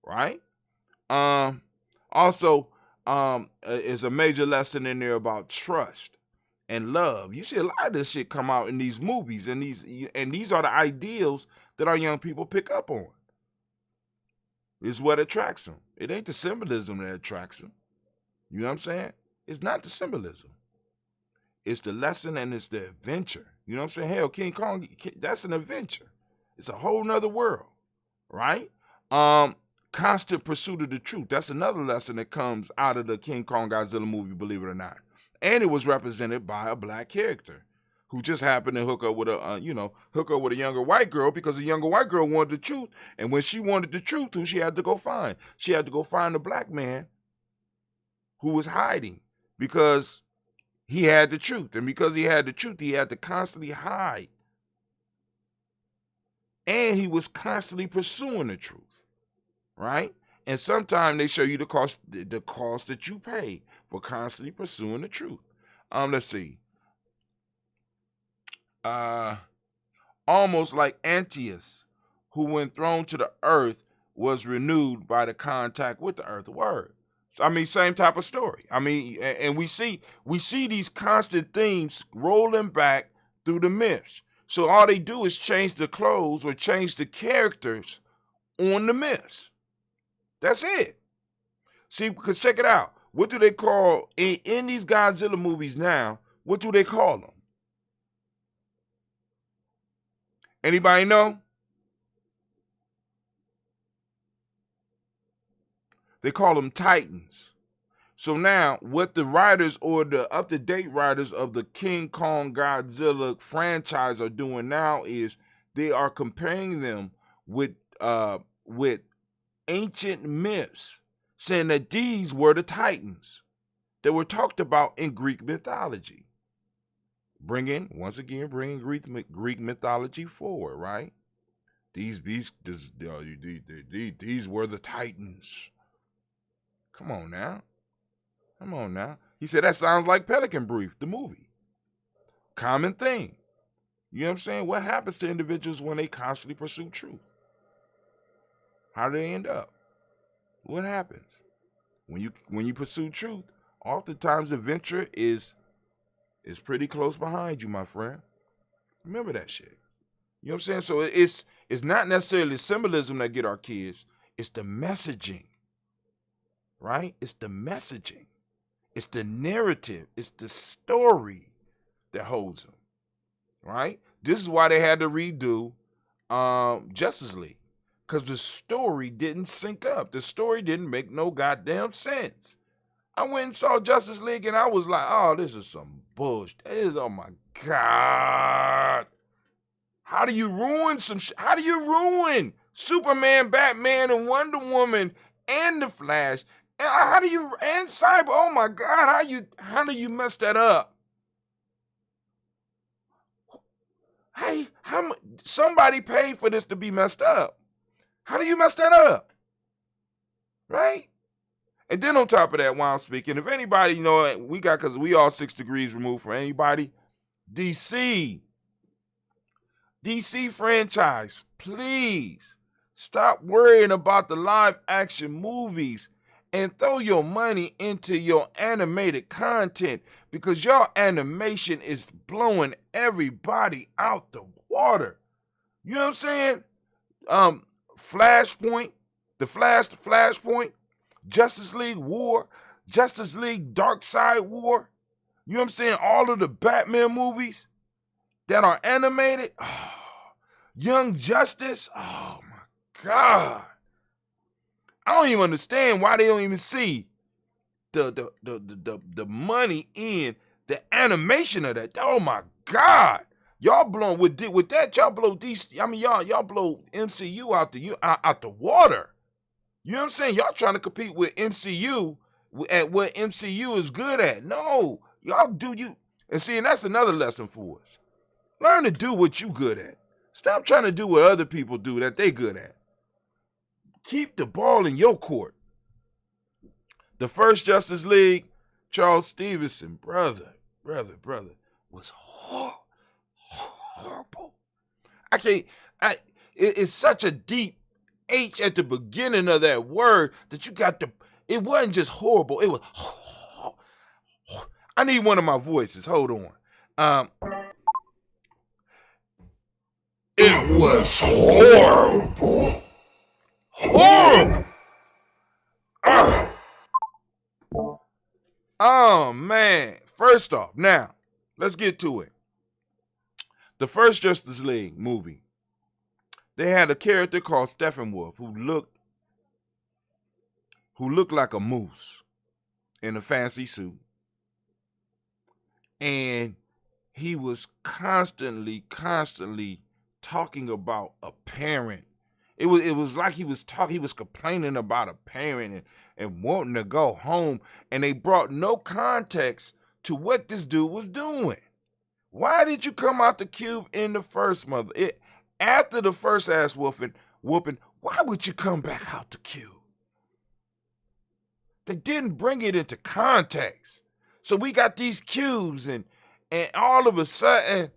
Right? Also, is a major lesson in there about trust and love. You see a lot of this shit come out in these movies, and these are the ideals that our young people pick up on. It's what attracts them. It ain't the symbolism that attracts them. You know what I'm saying? It's not the symbolism. It's the lesson and it's the adventure. You know what I'm saying? Hell, King Kong, that's an adventure. It's a whole nother world, right? Constant pursuit of the truth. That's another lesson that comes out of the King Kong Godzilla movie, believe it or not. And it was represented by a black character who just happened to hook up with a younger white girl because the younger white girl wanted the truth. And when she wanted the truth, who she had to go find? She had to go find a black man who was hiding because he had the truth. And because he had the truth, he had to constantly hide. And he was constantly pursuing the truth. Right? And sometimes they show you the cost that you pay for constantly pursuing the truth. Let's see. Almost like Antaeus, who when thrown to the earth was renewed by the contact with the earth. Word. So, I mean, same type of story. I mean, and we see these constant themes rolling back through the myths. So all they do is change the clothes or change the characters on the myths. That's it. See, because check it out. What do they call, in these Godzilla movies now, what do they call them? Anybody know? They call them Titans. So now, what the writers or the up-to-date writers of the King Kong Godzilla franchise are doing now is they are comparing them with ancient myths, saying that these were the Titans that were talked about in Greek mythology. Bringing Greek mythology forward, right? These were the Titans. Come on now. He said that sounds like Pelican Brief, the movie. Common thing. You know what I'm saying? What happens to individuals when they constantly pursue truth? How do they end up? What happens? When you pursue truth, oftentimes adventure is pretty close behind you, my friend. Remember that shit. You know what I'm saying? So it's not necessarily symbolism that get our kids. It's the messaging. Right? It's the messaging. It's the narrative. It's the story that holds them. Right? This is why they had to redo Justice League. Because the story didn't sync up. The story didn't make no goddamn sense. I went and saw Justice League and I was like, oh, this is some bullshit. Oh my God. How do you ruin some shit? How do you ruin Superman, Batman, and Wonder Woman and the Flash? And how do you, and Cyber? Oh my God, how do you mess that up? Hey, somebody paid for this to be messed up. How do you mess that up? Right? And then on top of that, while I'm speaking, if anybody, because we all 6 degrees removed from anybody, DC franchise, please stop worrying about the live action movies and throw your money into your animated content, because your animation is blowing everybody out the water. You know what I'm saying? Flashpoint, Flashpoint, Justice League War, Justice League Dark Side War. You know what I'm saying? All of the Batman movies that are animated. Oh, Young Justice. Oh my God. I don't even understand why they don't even see the money in the animation of that. Oh my God. Y'all blown with that, y'all blow DC. I mean, y'all blow MCU out the water. You know what I'm saying? Y'all trying to compete with MCU at what MCU is good at. No, y'all do you. And see, and that's another lesson for us. Learn to do what you good at. Stop trying to do what other people do that they good at. Keep the ball in your court. The first Justice League, Charles Stevenson, brother, was horrible. It's such a deep H at the beginning of that word that it wasn't just horrible, it was, I need one of my voices, hold on. It was horrible. Horrible. Oh, man. First off, now, let's get to it. The first Justice League movie, they had a character called Steppenwolf who looked like a moose in a fancy suit. And he was constantly talking about a parent. It was like he was complaining about a parent and wanting to go home, and they brought no context to what this dude was doing. Why did you come out the cube in the first after the first ass whooping, why would you come back out the cube? They didn't bring it into context. So we got these cubes, and all of a sudden,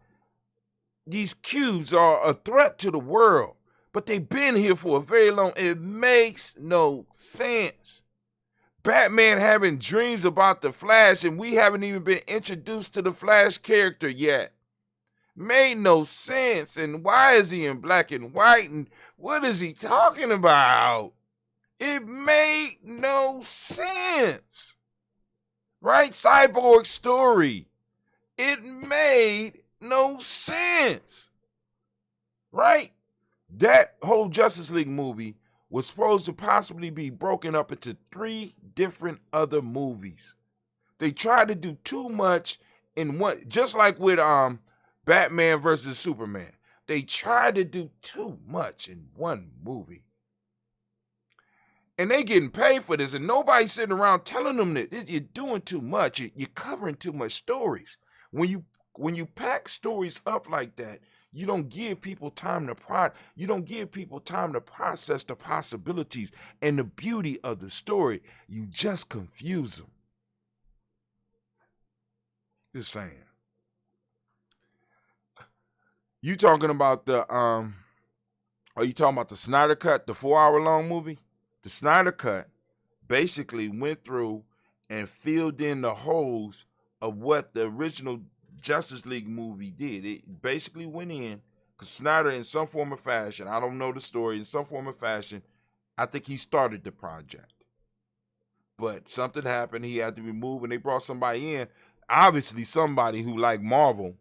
these cubes are a threat to the world. But they've been here for a very long. It makes no sense. Batman having dreams about the Flash, and we haven't even been introduced to the Flash character yet. Made no sense. And why is he in black and white? And what is he talking about? It made no sense. Right? Cyborg story. It made no sense. Right? That whole Justice League movie was supposed to possibly be broken up into 3 different other movies. They tried to do too much in one, just like with Batman versus Superman. They tried to do too much in one movie. And they getting paid for this, and nobody's sitting around telling them that you're doing too much. You're covering too much stories. When you pack stories up like that, you don't give people time to process the possibilities and the beauty of the story. You just confuse them. Just saying. You talking about are you talking about the Snyder Cut, the 4-hour-long movie? The Snyder Cut basically went through and filled in the holes of what the original Justice League movie did. It basically went in, because Snyder, in some form or fashion, I don't know the story, in some form or fashion, I think he started the project. But something happened, he had to remove, and they brought somebody in, obviously somebody who liked Marvel,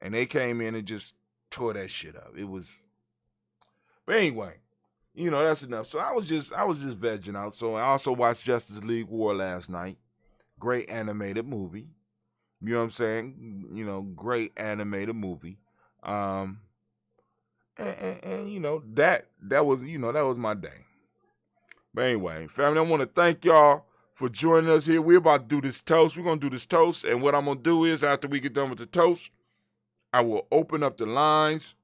and they came in and just tore that shit up. It was, but anyway, that's enough. So I was just vegging out. So I also watched Justice League War last night. Great animated movie. You know what I'm saying? Great animated movie. And that was my day. But anyway, family, I want to thank y'all for joining us here. We're about to do this toast. We're going to do this toast. And what I'm going to do is, after we get done with the toast, I will open up the lines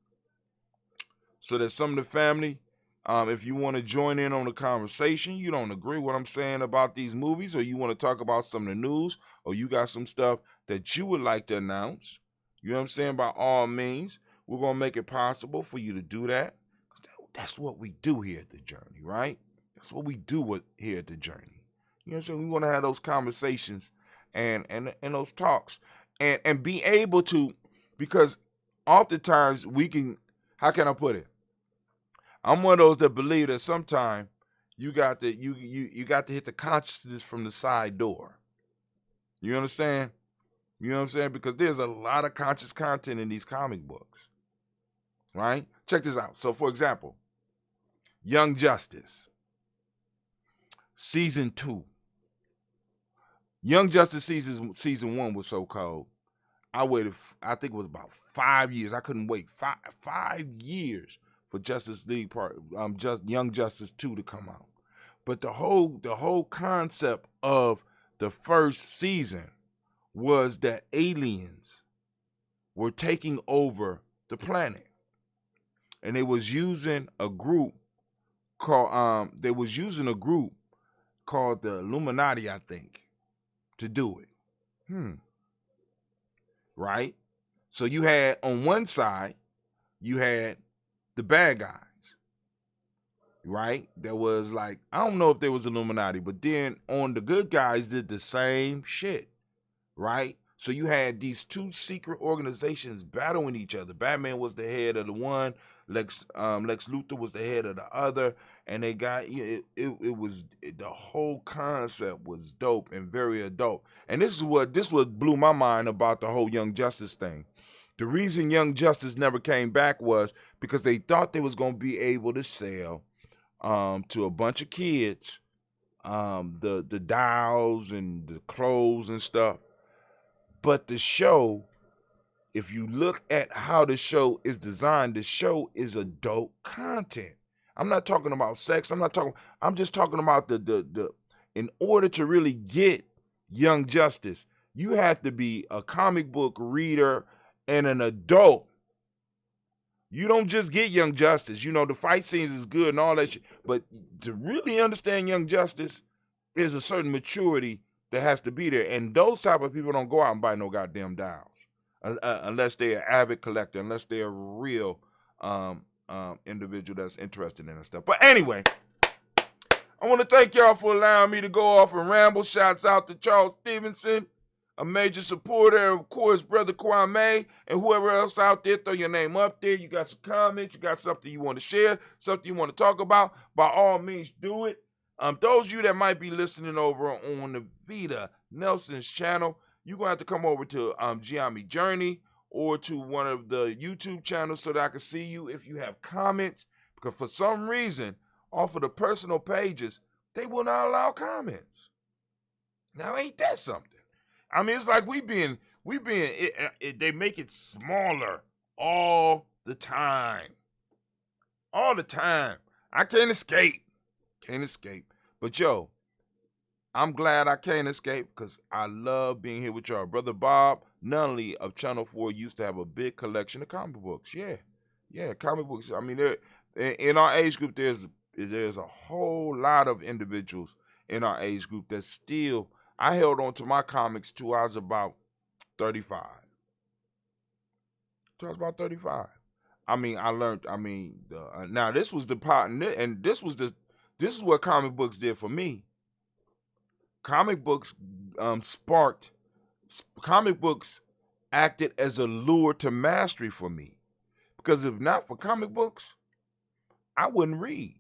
so that some of the family, if you want to join in on the conversation, you don't agree with what I'm saying about these movies, or you want to talk about some of the news, or you got some stuff that you would like to announce, you know what I'm saying, by all means, we're going to make it possible for you to do that. That's what we do here at The Journey, right? That's what we do here at The Journey. You know what I'm saying? We want to have those conversations and those talks and be able to, because oftentimes we can, how can I put it? I'm one of those that believe that sometimes you got to hit the consciousness from the side door. You understand? You know what I'm saying? Because there's a lot of conscious content in these comic books. Right? Check this out. So, for example, Young Justice, season 2. Young Justice season 1 was so cold. I waited, I think it was about 5 years. I couldn't wait 5 years for Justice League Young Justice 2 to come out. But the whole concept of the first season was that aliens were taking over the planet. And they was using a group called the Illuminati, I think, to do it. Right? So you had, on one side, you had the bad guys. Right? There was like, I don't know if there was Illuminati, but then on the good guys did the same shit. Right? So you had these two secret organizations battling each other. Batman was the head of the one, Lex Luthor was the head of the other, and they got the whole concept was dope and very adult. And this what blew my mind about the whole Young Justice thing. The reason Young Justice never came back was because they thought they was gonna be able to sell to a bunch of kids the dolls and the clothes and stuff. But the show, if you look at how the show is designed, the show is adult content. I'm not talking about sex. I'm just talking about the in order to really get Young Justice, you have to be a comic book reader and an adult. You don't just get Young Justice. You know, the fight scenes is good and all that shit. But to really understand Young Justice, there's a certain maturity that has to be there. And those type of people don't go out and buy no goddamn dolls. Unless they're an avid collector, unless they're a real individual that's interested in that stuff. But anyway, I want to thank y'all for allowing me to go off and ramble. Shouts out to Charles Stevenson, a major supporter, of course, Brother Kwame, and whoever else out there. Throw your name up there. You got some comments, you got something you want to share, something you want to talk about, by all means, do it. Those of you that might be listening over on the Vita Nelson's channel, you're going to have to come over to Giami Journey or to one of the YouTube channels so that I can see you if you have comments. Because for some reason, off of the personal pages, they will not allow comments. Now, ain't that something? I mean, it's like they make it smaller all the time. All the time. I can't escape. But yo, I'm glad I can't escape because I love being here with y'all. Brother Bob Nunley of Channel 4 used to have a big collection of comic books. Yeah, comic books. I mean, in our age group, there's a whole lot of individuals in our age group that still, I held on to my comics till I was about 35. I mean, I learned, now this was the part, and this is what comic books did for me. Comic books comic books acted as a lure to mastery for me. Because if not for comic books, I wouldn't read.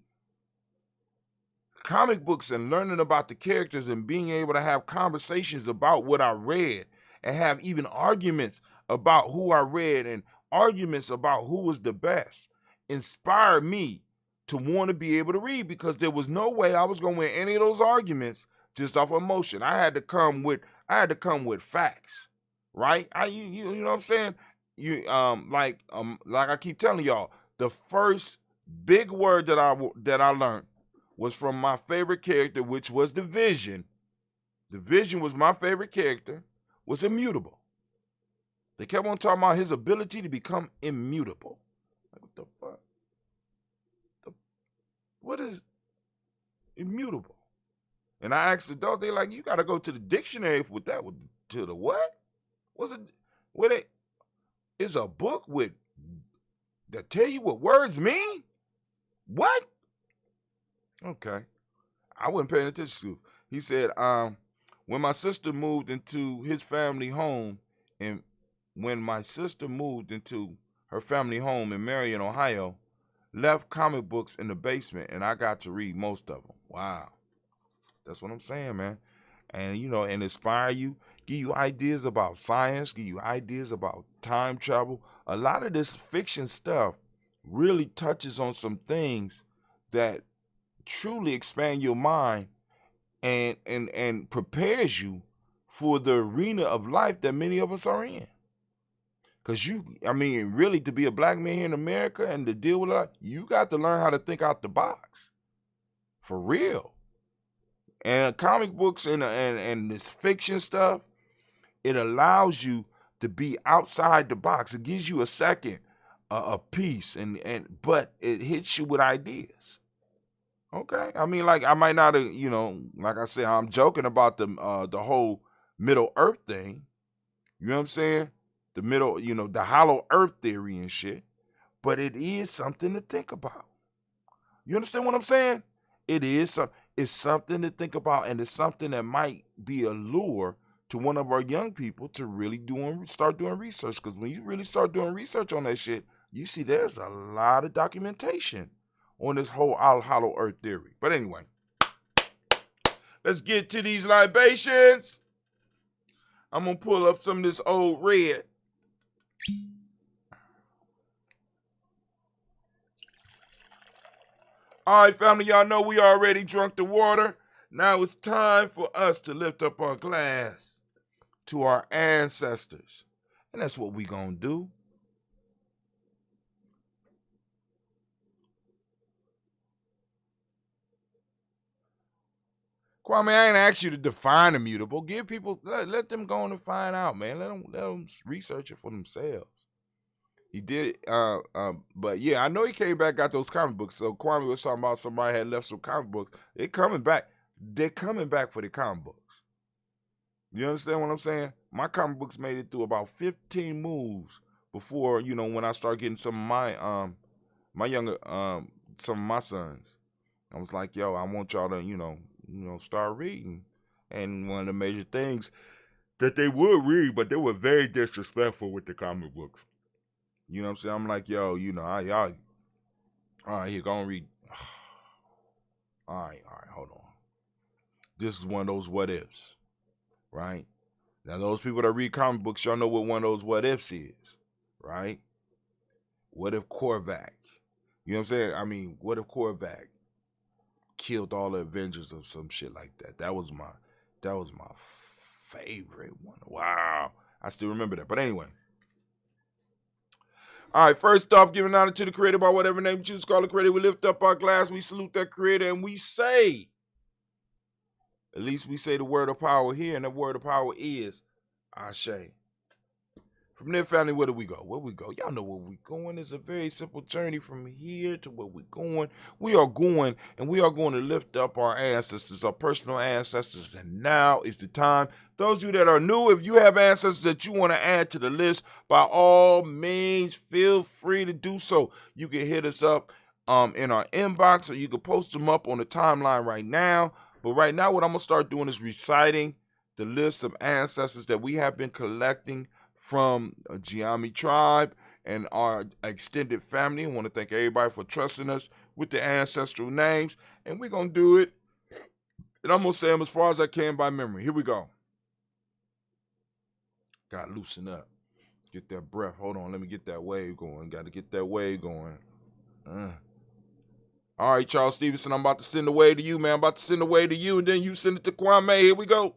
Comic books and learning about the characters and being able to have conversations about what I read and have even arguments about who I read and arguments about who was the best inspired me to want to be able to read, because there was no way I was going to win any of those arguments just off emotion. I had to come with facts, right? You know what I'm saying? Like I keep telling y'all, the first big word that I learned was from my favorite character, which was the Vision. The Vision was my favorite character, was immutable. They kept on talking about his ability to become immutable. Like, what the fuck? What is immutable? And I asked the adult, they like, you got to go to the dictionary with that. To the what? What's it? What it? It's a book with that tell you what words mean? What? Okay. I wasn't paying attention to. He said, when my sister moved into his family home, and when my sister moved into her family home in Marion, Ohio, left comic books in the basement, and I got to read most of them. Wow. That's what I'm saying, man. And, and inspire you, give you ideas about science, give you ideas about time travel. A lot of this fiction stuff really touches on some things that truly expand your mind and prepares you for the arena of life that many of us are in. Because really, to be a black man here in America and to deal with it, you got to learn how to think out the box. For real. And comic books and this fiction stuff, it allows you to be outside the box. It gives you a second, a piece, but it hits you with ideas. Okay, I might not have, like I said, I'm joking about the whole Middle Earth thing. You know what I'm saying? The middle, the hollow Earth theory and shit. But it is something to think about. You understand what I'm saying? It's something to think about, and it's something that might be a lure to one of our young people to really start doing research. Because when you really start doing research on that shit, you see there's a lot of documentation on this whole hollow earth theory. But anyway, let's get to these libations. I'm going to pull up some of this old red. All right, family, y'all know we already drunk the water. Now it's time for us to lift up our glass to our ancestors. And that's what we going to do. Kwame, I ain't asked you to define immutable. Give people, let them go on and find out, man. Let them research it for themselves. He did, but yeah, I know he came back, got those comic books. So Kwame was talking about somebody had left some comic books. They're coming back. They're coming back for the comic books. You understand what I'm saying? My comic books made it through about 15 moves before, when I start getting some of my younger, some of my sons. I was like, yo, I want y'all to, start reading. And one of the major things that they would read, but they were very disrespectful with the comic books. You know what I'm saying? I'm like, yo, y'all, all right, here, go and read. All right, hold on. This is one of those what ifs, right? Now, those people that read comic books, y'all know what one of those what ifs is, right? What if Korvac? You know what I'm saying? I mean, what if Korvac killed all the Avengers or some shit like that? That was my favorite one. Wow. I still remember that. But anyway. All right, first off, giving honor to the creator by whatever name you choose to call the creator. We lift up our glass, we salute that creator, and we say, at least we say the word of power here, and the word of power is Ashe. From there, family, where do we go? Where we go? Y'all know where we going. It's a very simple journey from here to where we're going. We are going to lift up our ancestors, our personal ancestors, and now is the time. Those of you that are new, if you have ancestors that you want to add to the list, by all means, feel free to do so. You can hit us up in our inbox, or you can post them up on the timeline right now. But right now, what I'm going to start doing is reciting the list of ancestors that we have been collecting from a Giami tribe and our extended family. I want to thank everybody for trusting us with the ancestral names. And we're going to do it. And I'm going to say them as far as I can by memory. Here we go. Got to loosen up. Get that breath. Hold on. Let me get that wave going. Got to get that wave going. All right, Charles Stevenson, I'm about to send the wave to you, man. I'm about to send the wave to you, and then you send it to Kwame. Here we go.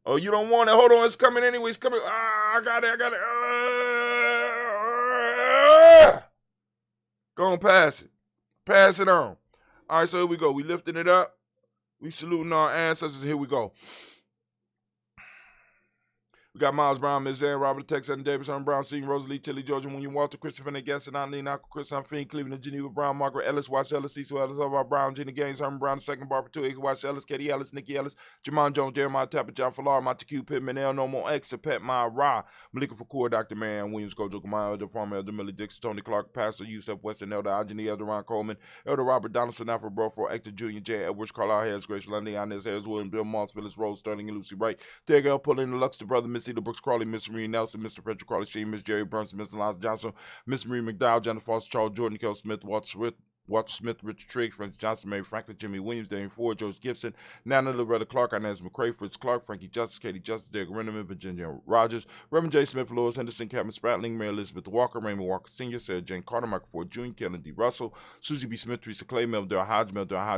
Oh, you don't want it? Hold on, it's coming anyway. It's coming. I got it. Go on, pass it. Pass it on. All right, so here we go. We lifting it up. We saluting our ancestors. Here we go. We got Miles Brown, Ms. Aaron, Robert Tex, Evan Davis, Herman Brown, Senior, Rosalie, Tilly, Georgia, William Walter, Christopher Nick, Gaston, Anthony, Knocker, Chris, Fiend, Cleveland, Geneva, Brown, Margaret Ellis, Watch Ellis, Cecil Ellis, Over Brown, Jenny Gaines, Herman Brown, II, Barbara 2, Watch Ellis, Katie Ellis, Nikki Ellis, Jamon Jones, Jeremiah Tapper, John Falar, Monte Q, Pittman, L, No More X, Pet My Ra, Malika Fakur, Dr. Marianne Williams, Kojo Kamaya, Elder Farmer, Elder Millie Dixon, Tony Clark, Pastor Yusuf Weston, Elder Ajani, Elder Ron Coleman, Elder Robert Donaldson, Alfred Burford, Hector Jr., J. Edwards, Carlisle Harris, Grace Lundy, Inez Harris, William, Bill Moss, Phyllis Rose, Sterling, and Lucy Wright, Teg L. Pulling, the Luxor Brother, Miss Eda Brooks Crawley, Miss Marie Nelson, Mr. Patrick Crawley, Senior, Miss Jerry Brunson, Miss Eliza Johnson, Miss Marie McDowell, Jennifer Foster, Charles Jordan, Kel Smith, Walter Smith, Richard Trigg, Francis Johnson, Mary Franklin, Jimmy Williams, Daniel Ford, George Gibson, Nana Loretta Clark, Inez McCrae, Fritz Clark, Frankie Justice, Katie Justice, Derek Renneman, Virginia Rogers, Reverend J. Smith, Lewis Henderson, Captain Spratling, Mary Elizabeth Walker, Raymond Walker Sr., Sarah Jane Carter, Michael Ford Jr., Kellen D. Russell, Susie B. Smith, Teresa Clay, Melville Hodge,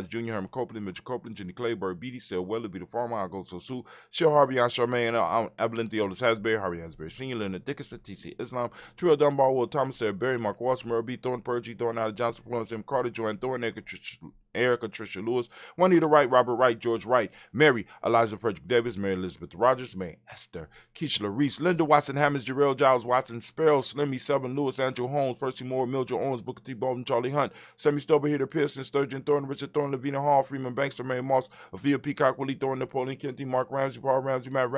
Jr., Herman Copeland, Mitchell Copeland, Jenny Clay, Bird Beatty, Sel Weller, Be the Farmer, I'll go so Sue, Shell Harvey, Aunt Charmaine, Evelyn Theodis Hasbury, Harvey Hasbury Sr., Leonard Dickinson, T.C. Islam, Trill Dunbar, Will Thomas, Sarah Berry, Mark Walsh, Merle B. Thorne, Pergy, Thorne, Out of Johnson, Florence M. Carter, Joanne Thorne, Erica Tricia Lewis, Juanita Wright, Robert Wright, George Wright, Mary, Eliza Frederick Davis, Mary Elizabeth Rogers, May Esther, Keisha Reese, Linda Watson, Hammonds, Jarrell Giles Watson, Sparrow, Slimmy, Selvin Lewis, Andrew Holmes, Percy Moore, Mildred Owens, Booker T. Bolden, Charlie Hunt, Sammy Stober, Heater Pearson, Sturgeon Thorne, Richard Thorne, Lavina Hall, Freeman Bankster, Mary Moss, Aphia Peacock, Willie Thorne, Napoleon Kennedy, Mark Ramsey, Paul Ramsey, Matt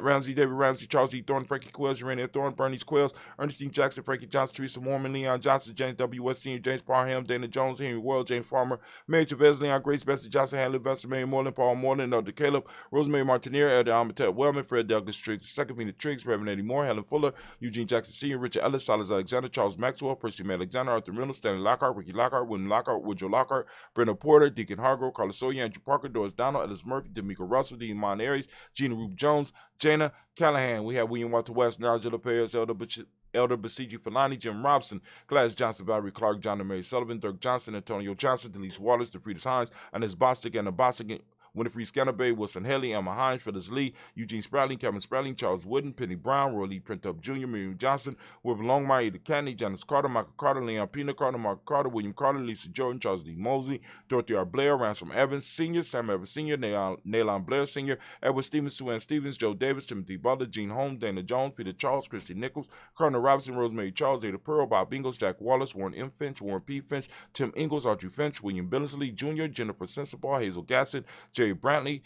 Ramsey, David Ramsey, Charles E. Thorne, Frankie Quills, Urania Thorne, Bernice Quills, Ernestine Jackson, Frankie Johnson, Teresa Mormon, Leon Johnson, James W. West Sr., James Parham, Dana Jones, Henry World, Jane Farmer, Mary Chavez, Leon Grace, Bessie Johnson, Hadley Vester, Mary Moreland, Paul Moreland, Elder Caleb, Rosemary Martinier, Elder Amatet Wellman, Fred Douglas Triggs, Second Peter Triggs, Reverend Eddie Moore, Helen Fuller, Eugene Jackson Sr., Richard Ellis, Silas Alexander, Charles Maxwell, Percy May Alexander, Arthur Reynolds, Stanley Lockhart, Ricky Lockhart, William Lockhart, Woodrow Lockhart, Brenda Porter, Deacon Hargrove, Carlos Sawyer, Andrew Parker, Doris Donald, Ellis Murphy, D'Amico Russell, Dean Mon Aries, Gina Rube Jones, Jana Callahan. We have William Walter West, Nigel Perez, Elder Basiji Falani, Jim Robson, Gladys Johnson, Valerie Clark, John and Mary Sullivan, Dirk Johnson, Antonio Johnson, Denise Waters, DeFritas Hines, Ines Bostic, Anna Bostic, Winifred Scanabay, Wilson Haley, Emma Hines, Phyllis Lee, Eugene Spradling, Kevin Spradling, Charles Wooden, Penny Brown, Roy Lee Printup Jr., Miriam Johnson, Wilbur Longmire, Eda Candy, Janice Carter, Michael Carter, Leon Pina Carter, Mark Carter, William Carter, Lisa Jordan, Charles D. Mosley, Dorothy R. Blair, Ransom Evans Sr., Sam Evans Sr., Nalon Blair Sr., Edward Stevens, Sue Ann Stevens, Joe Davis, Timothy Butler, Gene Holmes, Dana Jones, Peter Charles, Christy Nichols, Cardinal Robinson, Rosemary Charles, Ada Pearl, Bob Ingles, Jack Wallace, Warren M. Finch, Warren P. Finch, Tim Ingles, Audrey Finch, William Billingsley Jr., Jennifer Sensabaugh, Hazel Gasson, Jerry Brantley,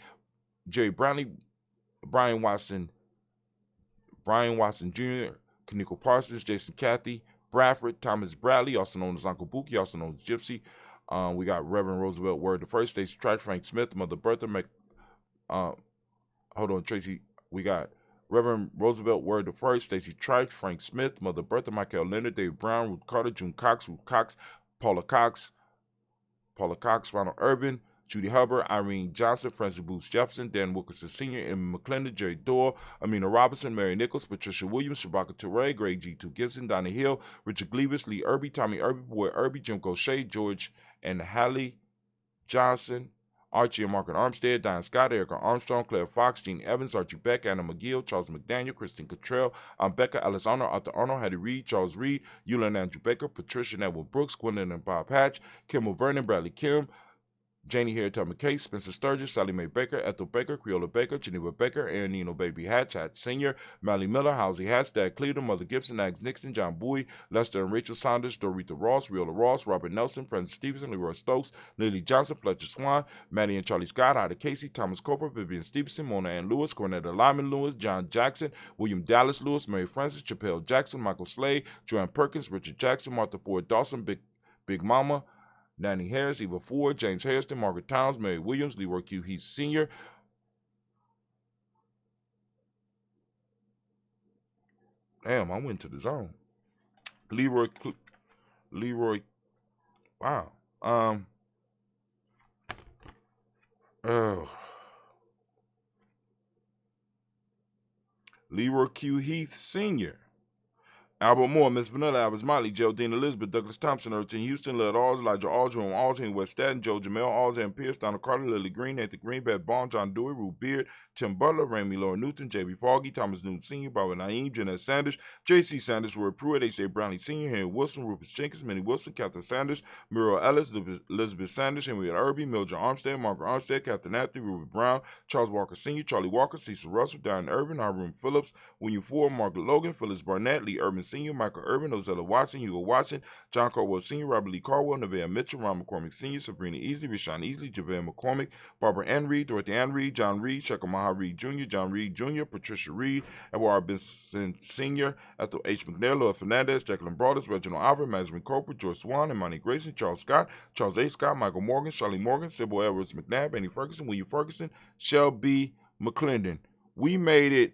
Brian Watson Jr., Kaniko Parsons, Jason Cathy, Bradford, Thomas Bradley, also known as Uncle Buki, also known as Gypsy. We got Reverend Roosevelt Word the First, Stacey Trice, Frank Smith, Mother Bertha, Tracy. We got Reverend Roosevelt Word the First, Stacey Trice, Frank Smith, Mother Bertha, Michael Leonard, Dave Brown, Ruth Carter, June Cox, Ruth Cox, Paula Cox, Ronald Urban, Judy Hubbard, Irene Johnson, Francis Booth Jefferson, Dan Wilkerson Sr., Emma McClendon, Jerry Doyle, Amina Robinson, Mary Nichols, Patricia Williams, Shabaka Toure, Greg G. 2 Gibson, Donna Hill, Richard Gleavis, Lee Irby, Tommy Irby, Boy Irby, Jim Gaucher, George and Hallie Johnson, Archie and Margaret Armstead, Diane Scott, Erica Armstrong, Claire Fox, Gene Evans, Archie Beck, Anna McGill, Charles McDaniel, Kristen Cottrell, Becca, Alice Arnold, Arthur Arnold, Hattie Reed, Charles Reed, Eula and Andrew Baker, Patricia and Edward Brooks, Gwendolyn and Bob Hatch, Kimmel Vernon, Bradley Kim, Janie Harriet McKay, Spencer Sturgis, Sally Mae Baker, Ethel Baker, Creola Baker, Geneva Baker, Aaron Nino Baby Hatch, Hatch Sr., Mally Miller, Housie Hatch, Dad Cleveland, Mother Gibson, Ags Nixon, John Bowie, Lester and Rachel Saunders, Dorita Ross, Riola Ross, Robert Nelson, Francis Stevenson, Leroy Stokes, Lily Johnson, Fletcher Swan, Maddie and Charlie Scott, Ida Casey, Thomas Cooper, Vivian Stevenson, Mona Ann Lewis, Cornetta Lyman Lewis, John Jackson, William Dallas Lewis, Mary Francis, Chappelle Jackson, Michael Slade, Joanne Perkins, Richard Jackson, Martha Ford Dawson, Big Mama, Nanny Harris, Eva Ford, James Harrison, Margaret Towns, Mary Williams, Leroy Q. Heath Sr., damn, I went to the zone. Leroy, wow. Leroy Q. Heath Sr., Albert Moore, Miss Vanilla, Albert Motley, Geraldine Elizabeth, Douglas Thompson, Ertin Houston, Led Alls, Elijah Alls, Jerome Alls, Henry West Staten, Joe Jamel, Alls, Ann Pierce, Donald Carter, Lily Green, Nathan Green, Beth Bond, John Dewey, Ruth Beard, Tim Butler, Ramey Laura Newton, J.B. Foggy, Thomas Newton Sr., Barbara Naeem, Jeanette Sanders, J.C. Sanders, Roy Pruitt, H.J. Brownlee Sr., Henry Wilson, Rufus Jenkins, Minnie Wilson, Captain Sanders, Muriel Ellis, Elizabeth Sanders, Henrietta Irby, Mildred Armstead, Margaret Armstead, Captain Anthony, Ruby Brown, Charles Walker Sr., Charlie Walker, Cecil Russell, Diane Irvin, Hiram Phillips, William Ford, Margaret Logan, Phyllis Barnett, Lee Urban Sr., Michael Irvin, Ozella Watson, Hugo Watson, John Caldwell Sr., Robert Lee Caldwell, Nevaeh Mitchell, Ron McCormick Sr., Sabrina Easley, Rashawn Easley, JaVale McCormick, Barbara Ann Reed, Dorothy Ann Reed, John Reed, Shekhar Maha Reed Jr., John Reed Jr., Patricia Reed, Edward Benson Sr., Ethel H. McNair, Lloyd Fernandez, Jacqueline Broadus, Reginald Alfred, Mazarin Cooper, George Swan, Imani Grayson, Charles Scott, Charles A. Scott, Michael Morgan, Charlie Morgan, Sybil Edwards McNabb, Annie Ferguson, William Ferguson, Shelby McClendon. We made it.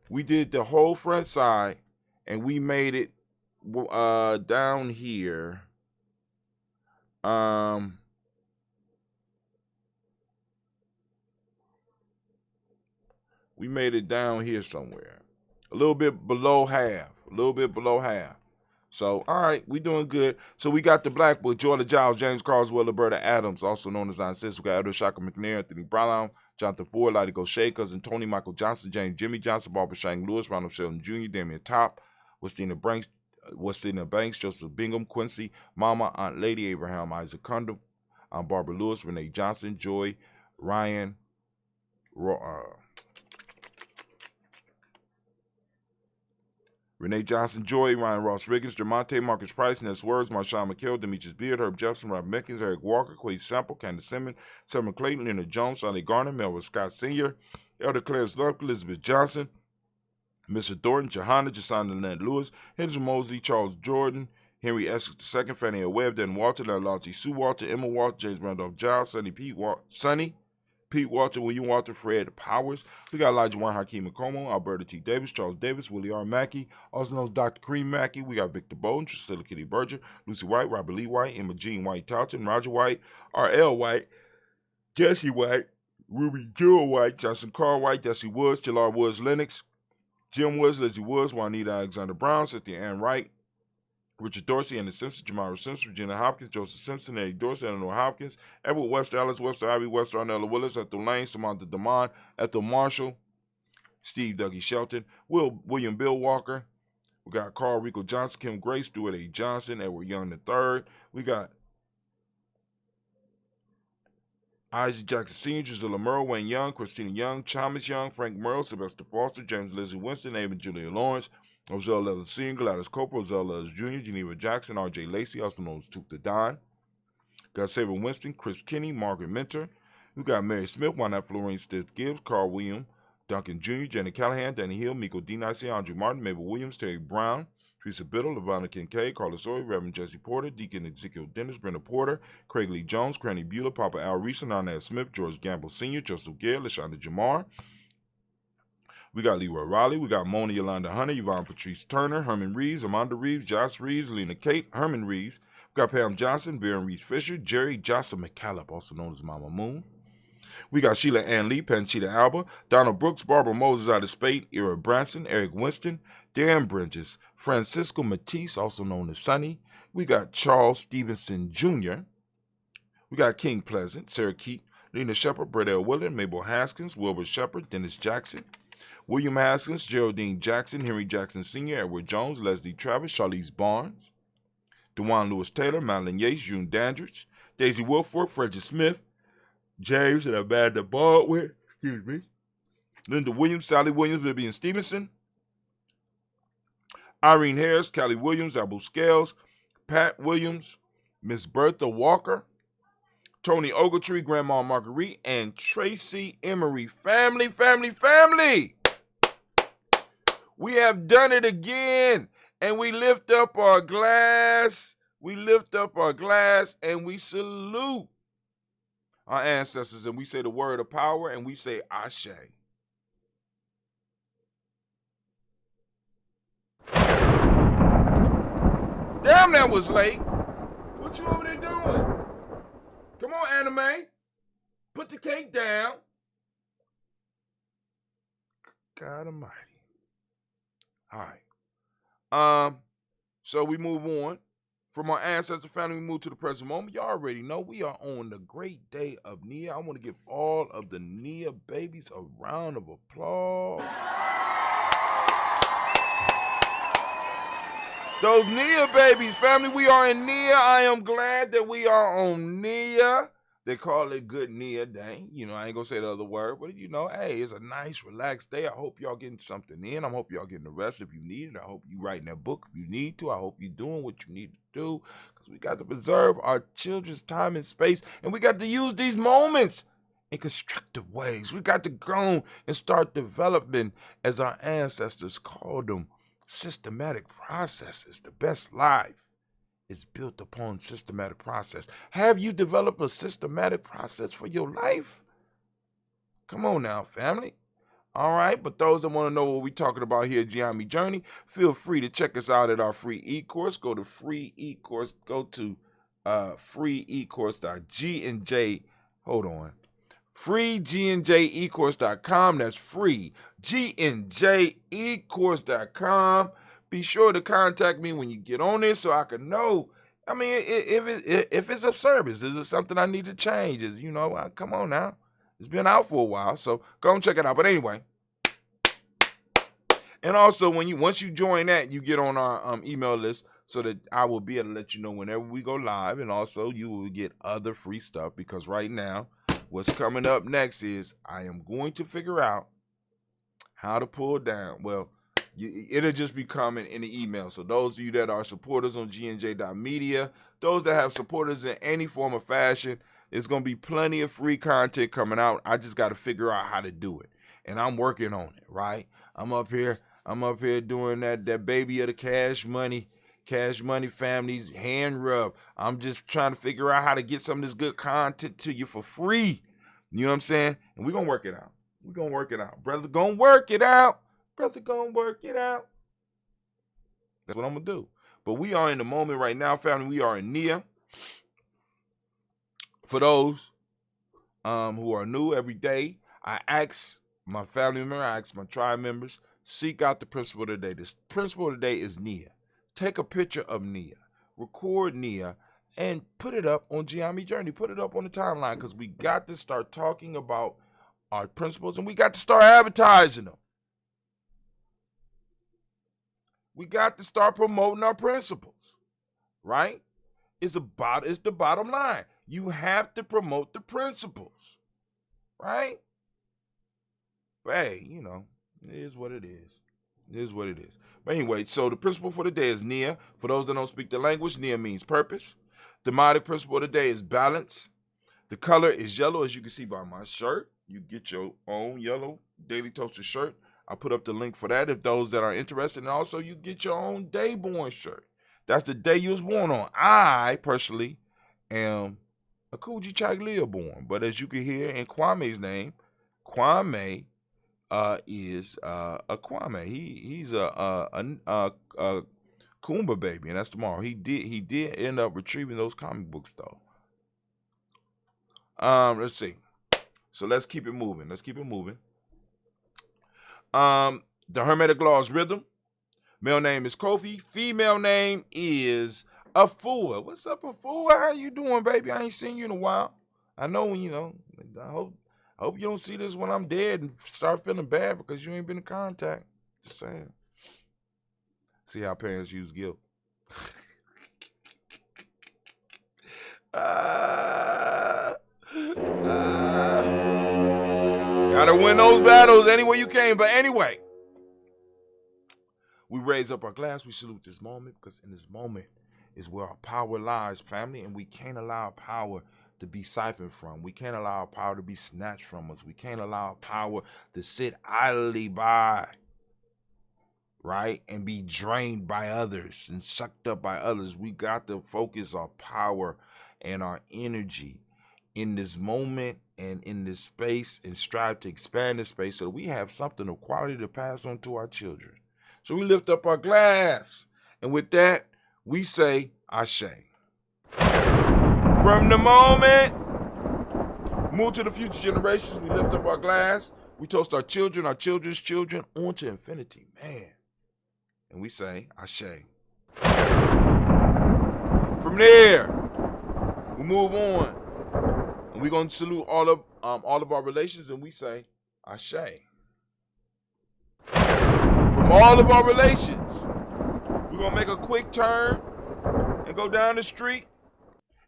We did the whole front side, and we made it down here. We made it down here somewhere. A little bit below half. So, all right, we doing good. So we got the Black Book, Jordan Giles, James Carswell, Roberta Adams, also known as Aunt Sis. We got Edward Shaka McNair, Anthony Brown, Jonathan Ford, Lottie Gaucher, Cousin Tony, Michael Johnson, James Jimmy Johnson, Barbara Shang Lewis, Ronald Sheldon Jr., Damian Top, Westina Banks, Joseph Bingham, Quincy, Mama, Aunt Lady, Abraham Isaac Condom, Barbara Lewis, Renee Johnson, Joy, Ryan, Renee Johnson, Joy, Ryan Ross Riggins, Jermonte, Marcus Price, Ness Words, Marshawn McKell, Demetrius Beard, Herb Jefferson, Rob Mickens, Eric Walker, Quay Sample, Candace Simmons, Selma Clayton, Leonard Jones, Sonny Garner, Melvin Scott Sr., Elder Claire Slurp, Elizabeth Johnson, Mr. Thornton, Johanna, Jasonda Lynette Lewis, Henry Mosley, Charles Jordan, Henry Essex II, Fannie L. Webb, Dan Walter, Lalaji Sue Walter, Emma Walter, James Randolph Giles, Pete Walter, William Walter, Fred Powers. We got Elijah Warren, Hakeem McComo, Alberta T. Davis, Charles Davis, Willie R. Mackey, also known as Dr. Cream Mackey. We got Victor Bowden, Priscilla Kitty Berger, Lucy White, Robert Lee White, Emma Jean White Talton, Roger White, R.L. White, Jesse White, Ruby Jewel White, Johnson Carl White, Jesse Woods, Jillard Woods Lennox, Jim Woods, Lizzie Woods, Juanita Alexander Brown, Cynthia Ann Wright, Richard Dorsey, Anna Simpson, Jamara Simpson, Regina Hopkins, Joseph Simpson, Eddie Dorsey, Eleanor Hopkins, Edward Webster, Alice Webster, Ivy Webster, Arnella Willis, Ethel Lane, Samantha DeMond, Ethel Marshall, Steve Dougie Shelton, William Bill Walker. We got Carl Rico Johnson, Kim Grace, Stuart A. Johnson, Edward Young III. We got Isaac Jackson Sr., Gisela Merle, Wayne Young, Christina Young, Thomas Young, Frank Merle, Sylvester Foster, James Lizzie Winston, Ava Julia Lawrence, Ozell Leather Sr., Gladys Cooper, Ozell Leather Jr., Geneva Jackson, R.J. Lacey, also known as Took the Don. Got Saber Winston, Chris Kinney, Margaret Mentor. We got Mary Smith, Wynette Florine Stith Gibbs, Carl William, Duncan Jr., Jenny Callahan, Danny Hill, Miko D. Nicey, Andrew Martin, Mabel Williams, Terry Brown, Teresa Biddle, Lavonna Kincaid, Carlos Ory, Reverend Jesse Porter, Deacon Ezekiel Dennis, Brenda Porter, Craig Lee Jones, Cranny Bueller, Papa Al Reese, Nana Smith, George Gamble Sr., Joseph Gale, LaShonda Jamar. We got Leroy Raleigh. We got Mona Yolanda Hunter, Yvonne Patrice Turner, Herman Reeves, Amanda Reeves, Josh Reeves, Lena Kate, Herman Reeves. We got Pam Johnson, Baron Reeves Fisher, Jerry Jocelyn McCallop, also known as Mama Moon. We got Sheila Ann Lee, Panchita Alba, Donald Brooks, Barbara Moses out of Spade, Ira Branson, Eric Winston, Dan Bridges, Francisco Matisse, also known as Sonny. We got Charles Stevenson Jr. We got King Pleasant, Sarah Keat, Lena Shepard, Brett L. Willard, Mabel Haskins, Wilbur Shepard, Dennis Jackson, William Haskins, Geraldine Jackson, Henry Jackson Sr., Edward Jones, Leslie Travis, Charlize Barnes, DeJuan Lewis Taylor, Madeline Yates, June Dandridge, Daisy Wilfork, Frederick Smith, James and Amanda Baldwin, Linda Williams, Sally Williams, Vivian Stevenson, Irene Harris, Callie Williams, Abu Scales, Pat Williams, Miss Bertha Walker, Tony Ogletree, Grandma Marguerite, and Tracy Emery. Family, family, family! We have done it again, and we lift up our glass. We lift up our glass, and we salute our ancestors, and we say the word of power, and we say Ashe. Damn, that was late. What you over there doing? Come on, anime. Put the cake down. God almighty. All right. So we move on. From our ancestor family, we move to the present moment. Y'all already know we are on the great day of Nia. I want to give all of the Nia babies a round of applause. Those Nia babies, family, we are in Nia. I am glad that we are on Nia. They call it Good Nia Day. You know, I ain't going to say the other word, but, you know, hey, it's a nice, relaxed day. I hope y'all getting something in. I hope y'all getting the rest if you need it. I hope you writing that book if you need to. I hope you doing what you need to do because we got to preserve our children's time and space, and we got to use these moments in constructive ways. We got to grow and start developing, as our ancestors called them, systematic processes. The best life is built upon systematic process. Have you developed a systematic process for your life? Come on now, family. All right, but those that want to know what we're talking about here at Geometry Journey, feel free to check us out at our free e-course. Go to free e-course. Go to freeecourse.g&j. Hold on. freegnjecourse.com. That's free gnjecourse.com. Be sure to contact me when you get on this so I can know. I mean, if it's of service, is it something I need to change? Is, you know, come on now. It's been out for a while, so go and check it out. But anyway, and also once you join that, you get on our email list so that I will be able to let you know whenever we go live, and also you will get other free stuff because right now, what's coming up next is I am going to figure out how to pull down. Well, it'll just be coming in the email. So those of you that are supporters on gnj.media, those that have supporters in any form of fashion, there's going to be plenty of free content coming out. I just got to figure out how to do it. And I'm working on it, right? I'm up here doing that baby of the cash money families hand rub. I'm just trying to figure out how to get some of this good content to you for free. You know what I'm saying? And we're going to work it out. We're going to work it out. Brother, going to work it out. Brother, gonna work it out. That's what I'm gonna do. But we are in the moment right now, family. We are in Nia. For those who are new every day, I ask my family member, I ask my tribe members, seek out the principle of the day. This principle of the day is Nia. Take a picture of Nia, record Nia, and put it up on Geometry Journey. Put it up on the timeline because we got to start talking about our principles and we got to start advertising them. We got to start promoting our principles, right? It's the bottom line. You have to promote the principles, right? But hey, you know, it is what it is. It is what it is. But anyway, so the principle for the day is Nia. For those that don't speak the language, Nia means purpose. The Thematic principle of the day is balance. The color is yellow, as you can see by my shirt. You get your own yellow Daily Toaster shirt. I'll put up the link for that if those that are interested. And also, you get your own day-born shirt. That's the day you was born on. I, personally, am a Kuji Chaglia born. But as you can hear in Kwame's name, Kwame is a Kwame. He's a Kumba baby, and that's tomorrow. He did end up retrieving those comic books, though. Let's see. So let's keep it moving. The Hermetic Laws Rhythm. Male name is Kofi. Female name is Afua. What's up, Afua? How you doing, baby? I ain't seen you in a while. I know, you know. I hope you don't see this when I'm dead and start feeling bad because you ain't been in contact. Just saying. See how parents use guilt. Gotta win those battles any way you can. But anyway, we raise up our glass. We salute this moment because in this moment is where our power lies, family. And we can't allow power to be siphoned from. We can't allow power to be snatched from us. We can't allow power to sit idly by, right? And be drained by others and sucked up by others. We got to focus our power and our energy in this moment and in this space and strive to expand this space so we have something of quality to pass on to our children. So we lift up our glass. And with that, we say Ashe. From the moment, move to the future generations, we lift up our glass. We toast our children, our children's children, on to infinity. Man, and we say, Ashe. From there, we move on, and we're going to salute all of our relations, and we say, Ashe. From all of our relations, we're going to make a quick turn and go down the street,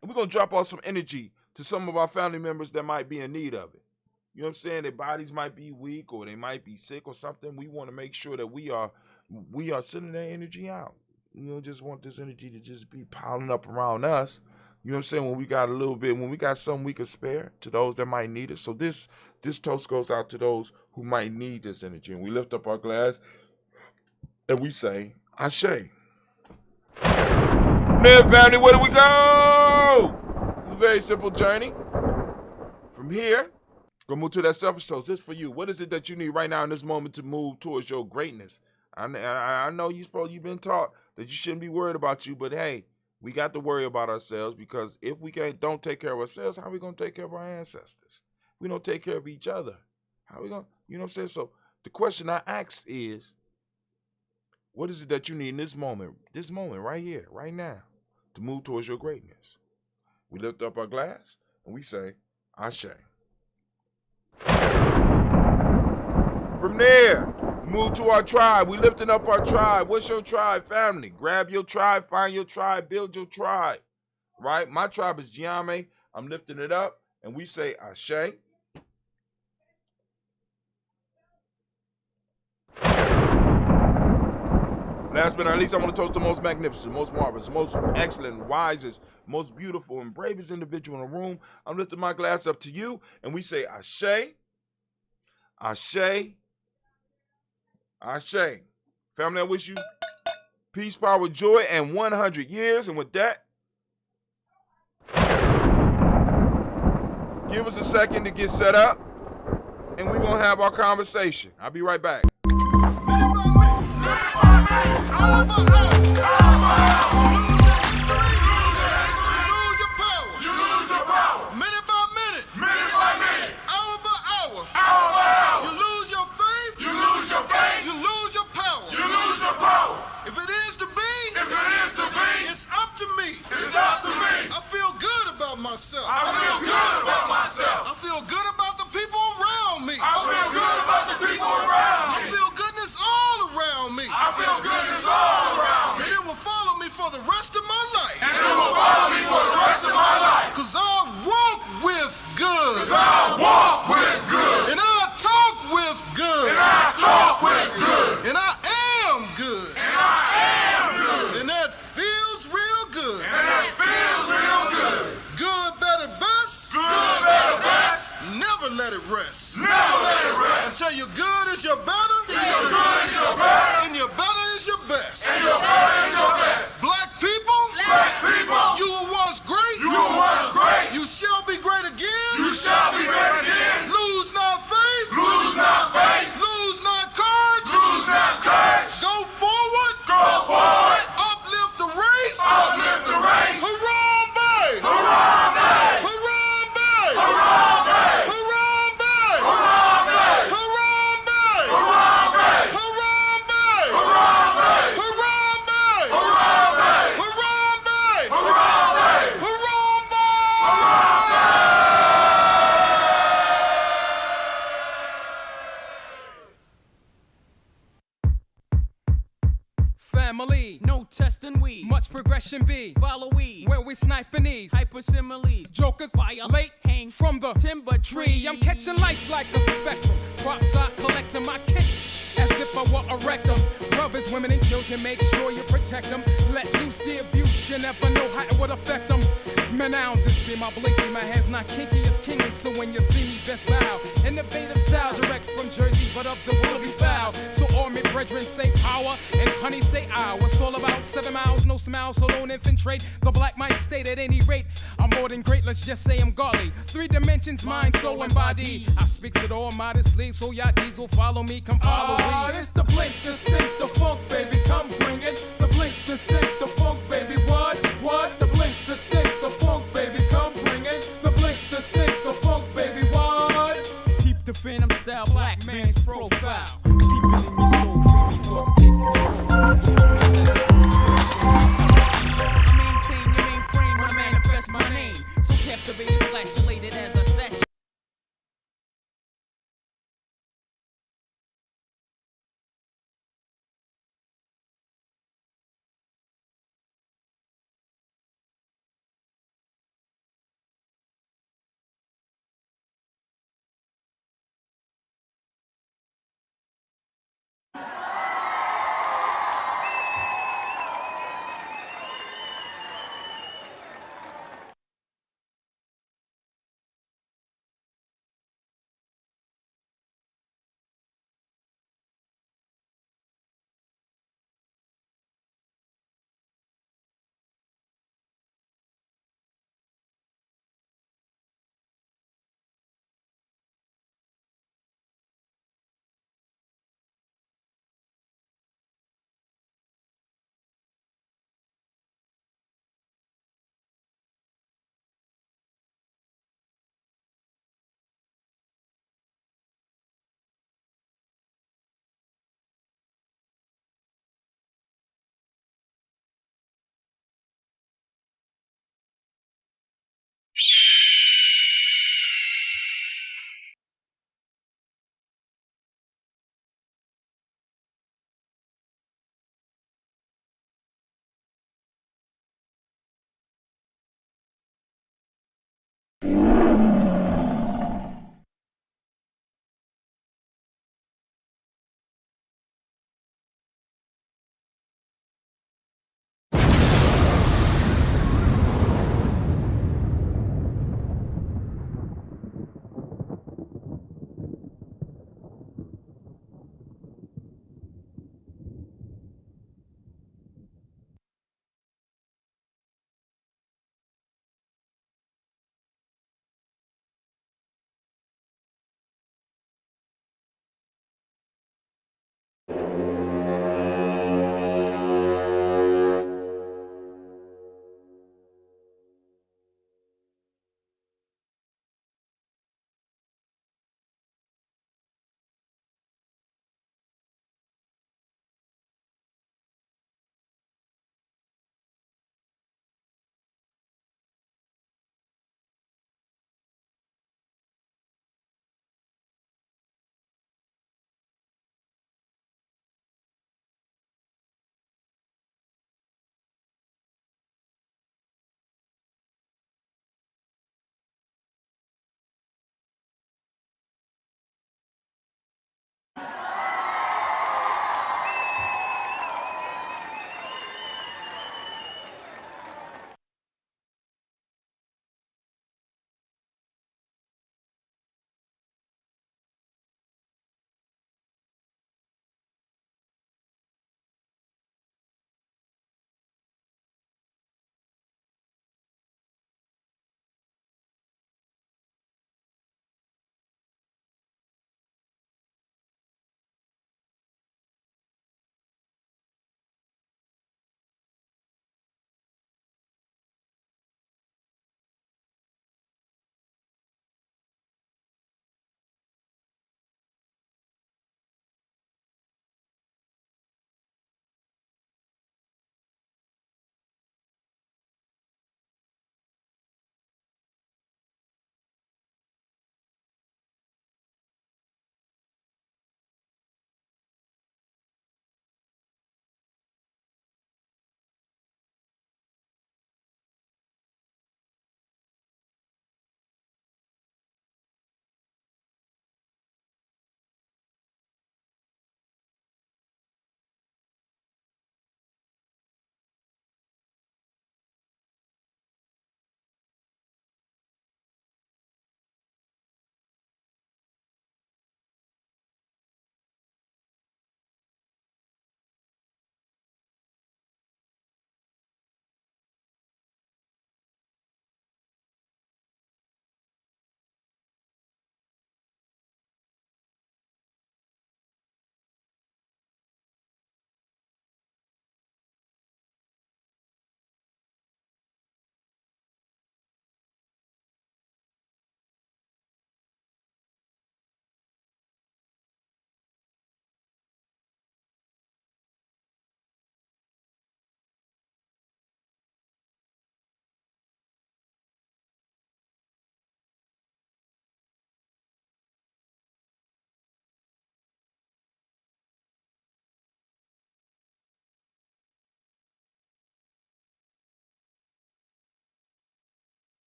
and we're going to drop off some energy to some of our family members that might be in need of it. You know what I'm saying? Their bodies might be weak or they might be sick or something. We want to make sure that we are sending that energy out. You don't just want this energy to just be piling up around us. You know what I'm saying? When we got something we can spare to those that might need it. So this toast goes out to those who might need this energy. And we lift up our glass and we say, Ashe. From there, family, where do we go? It's a very simple journey. From here, we'll move to that selfish toast. This is for you. What is it that you need right now in this moment to move towards your greatness? I know you've been taught that you shouldn't be worried about you, but hey, we got to worry about ourselves, because if we don't take care of ourselves, how are we going to take care of our ancestors? We don't take care of each other. How are we going to, you know what I'm saying? So the question I ask is, what is it that you need in this moment right here, right now, to move towards your greatness? We lift up our glass and we say, Ashe. From there, we move to our tribe. We lifting up our tribe. What's your tribe, family? Grab your tribe, find your tribe, build your tribe. Right? My tribe is Giame. I'm lifting it up, and we say Ashe. Last but not least, I want to toast the most magnificent, most marvelous, most excellent, wisest, most beautiful, and bravest individual in the room. I'm lifting my glass up to you, and we say Ashe, Ashe, Ashe. Family, I wish you peace, power, joy, and 100 years. And with that, give us a second to get set up, and we're going to have our conversation. I'll be right back. Myself. I feel good about myself. I feel good about the people around me. I feel good about the people around me. I feel goodness all around me. I feel goodness all around me. And it will follow me for the rest of my life. And it will follow me for the rest of my life. Cause I walk with good. Cause I walk with good. And I talk with good. And I talk with good. And I am good. And I am good. And that feels real good. And that feels real good. Good, better, best. Good, better, best. Never let it rest. Never let it rest. Until your good is your better. Till your good is your better. And your better is your best. And your better is your best. Black people. Black people. You were once great. You were once great. You shall be great again. You shall be great again. Lose not faith. Lose not faith. Lose not courage. Lose not courage. Go forward. Go forward. Uplift the race. Uplift the race. Harambe. Harambe. Harambe. Harambe. Harambe. Harambe. Harambe. Harambe. Harambe. Harambe. Harambe. Harambe. Harambe. Harambe. Family, no testing we. Much progression be. Follow we. Where we sniping these. Hypersimiles. Jokers violate. Hang from the timber tree. I'm catching lights like a spectrum. Props I collecting my kit. As if I were a rectum. Brothers, women, and children, make sure you protect them. Let loose the abuse, you never know how it would affect them. Man, I don't just be my blinky, my hand's not kinky, it's kingy. So when you see me, best bow. Innovative style, direct from Jersey, but of the will be foul. So all my brethren say power, and honey say I. What's all about 7 miles, no smiles, so don't infiltrate. The black might state at any rate. I'm more than great, let's just say I'm godly. 3 dimensions, mind, soul, and body. I speaks it all modestly, so y'all diesel follow me, come follow me. It's the blink, distinct, the funk, baby, come bring it. The blink, distinct, the funk, baby, what? The blink, distinct, the funk, baby, come bring it. The blink, distinct, the funk, baby, what? Keep the Phantom style, black man's profile. Deep in your soul, creamy thoughts takes control.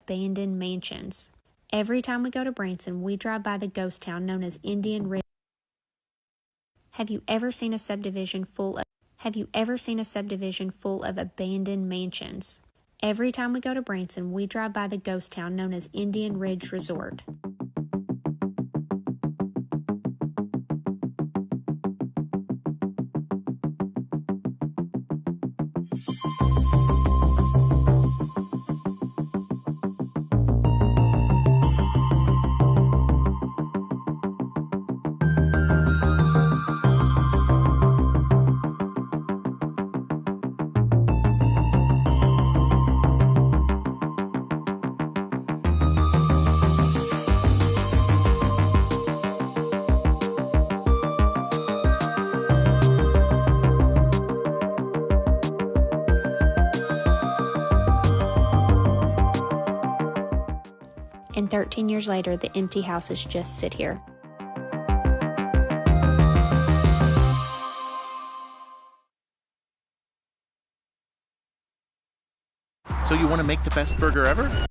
abandoned mansions. Every time we go to Branson, we drive by the ghost town known as Indian Ridge. Have you ever seen a subdivision full of abandoned mansions? Every time we go to Branson, we drive by the ghost town known as Indian Ridge Resort. And 13 years later, the empty houses just sit here. So you want to make the best burger ever?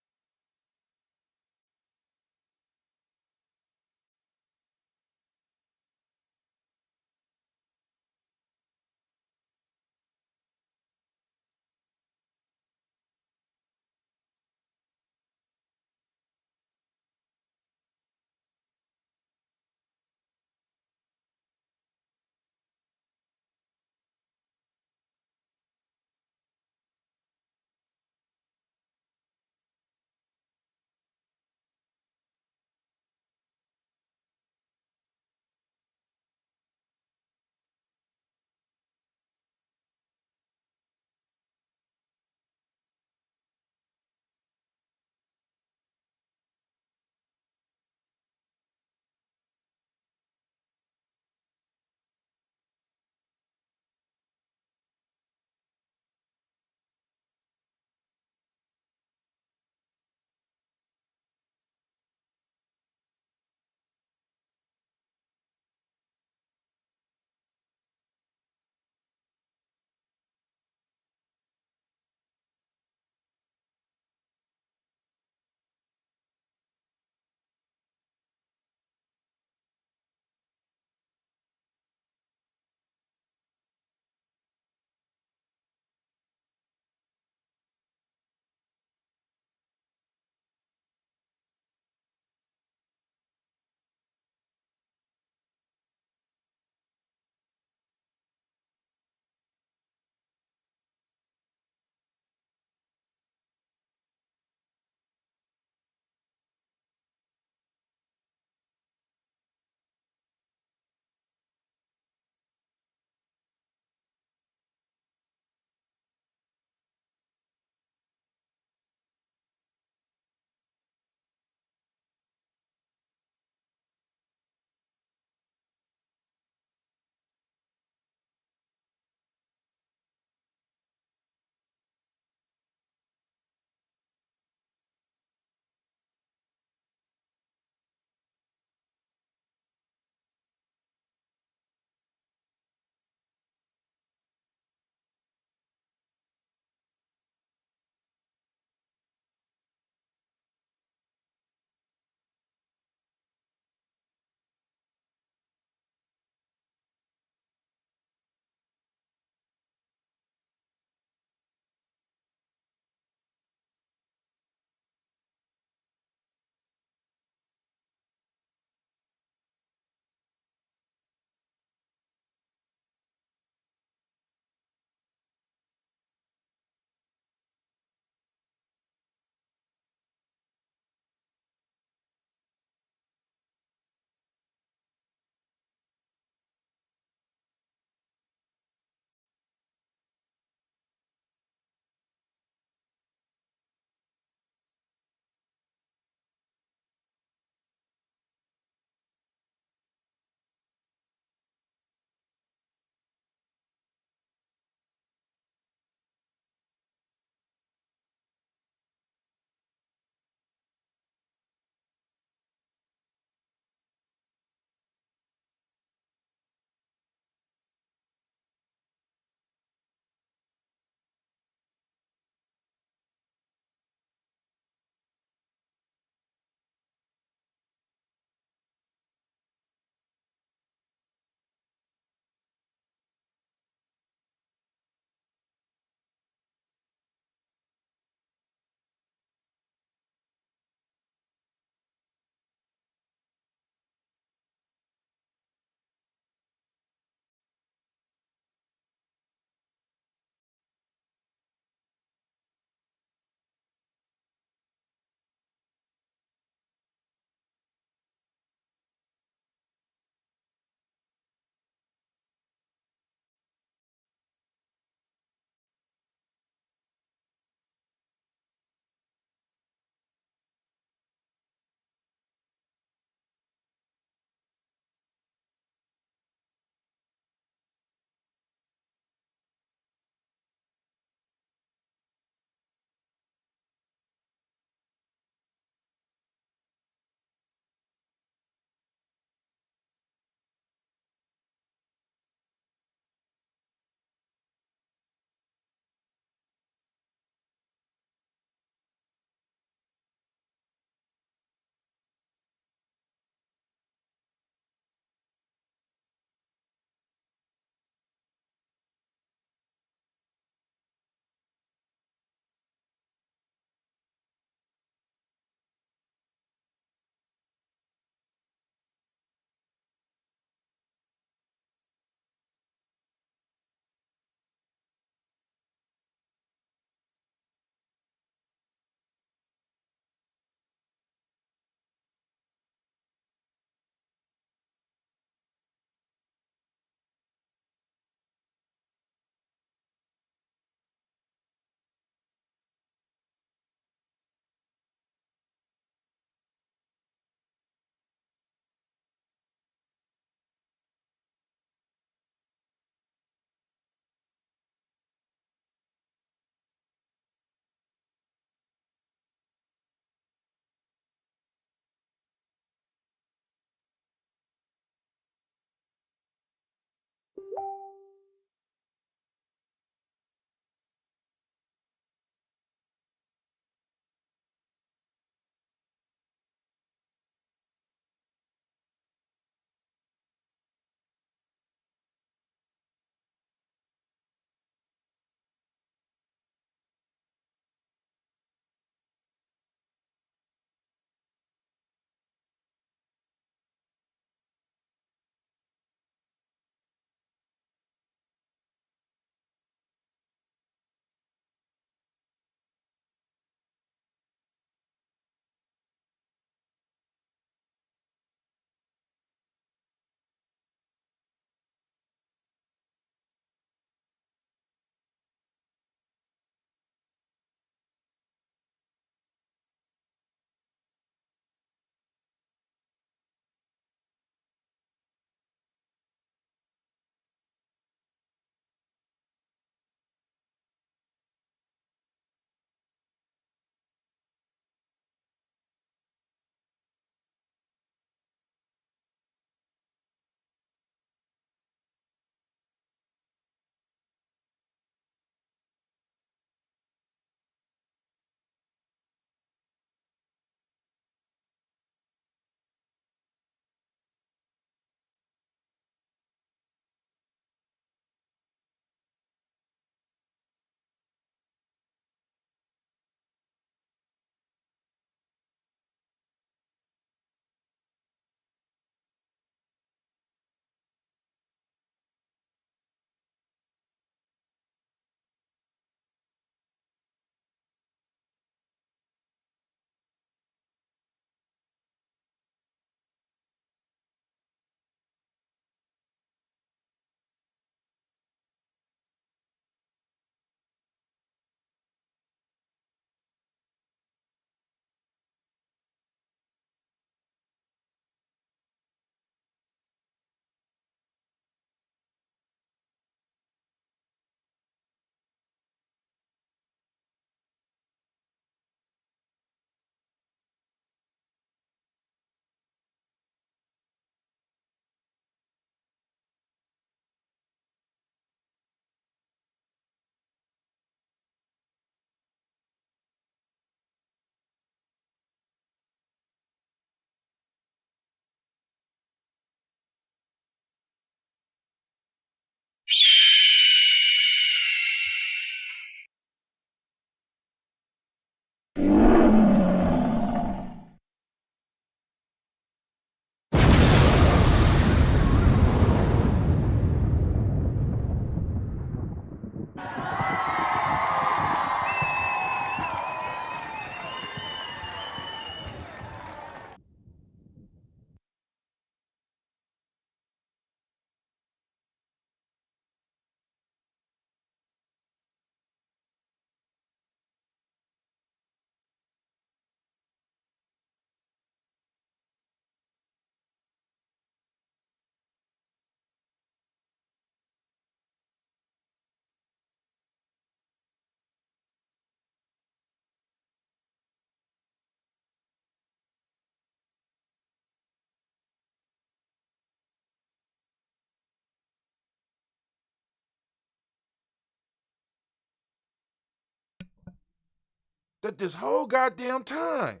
that this whole goddamn time,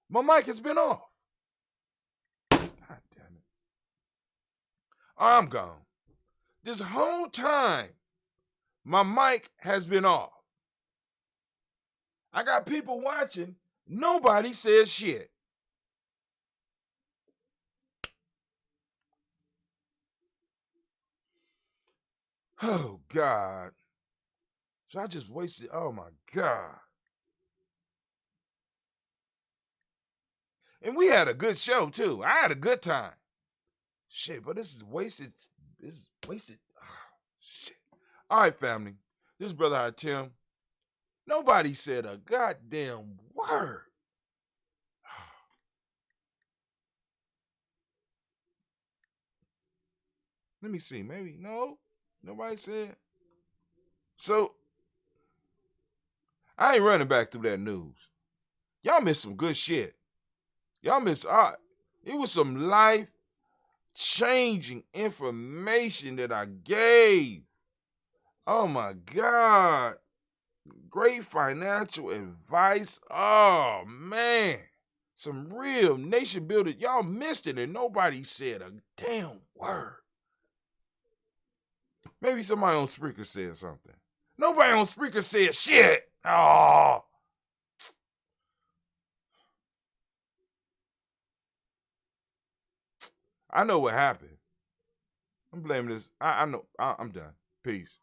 my mic has been off. God damn it. I'm gone. This whole time, my mic has been off. I got people watching. Nobody says shit. Oh, God. So I just wasted, oh, my God. And we had a good show, too. I had a good time. Shit, but this is wasted. This is wasted. Oh, shit. All right, family. This brother had Tim. Nobody said a goddamn word. Let me see. Maybe. No. Nobody said. So, I ain't running back through that news. Y'all missed some good shit. Y'all missed, it was some life-changing information that I gave. Oh, my God. Great financial advice. Oh, man. Some real nation building. Y'all missed it and nobody said a damn word. Maybe somebody on Spreaker said something. Nobody on Spreaker said shit. Oh. I know what happened. I'm blaming this. I know. I'm done. Peace.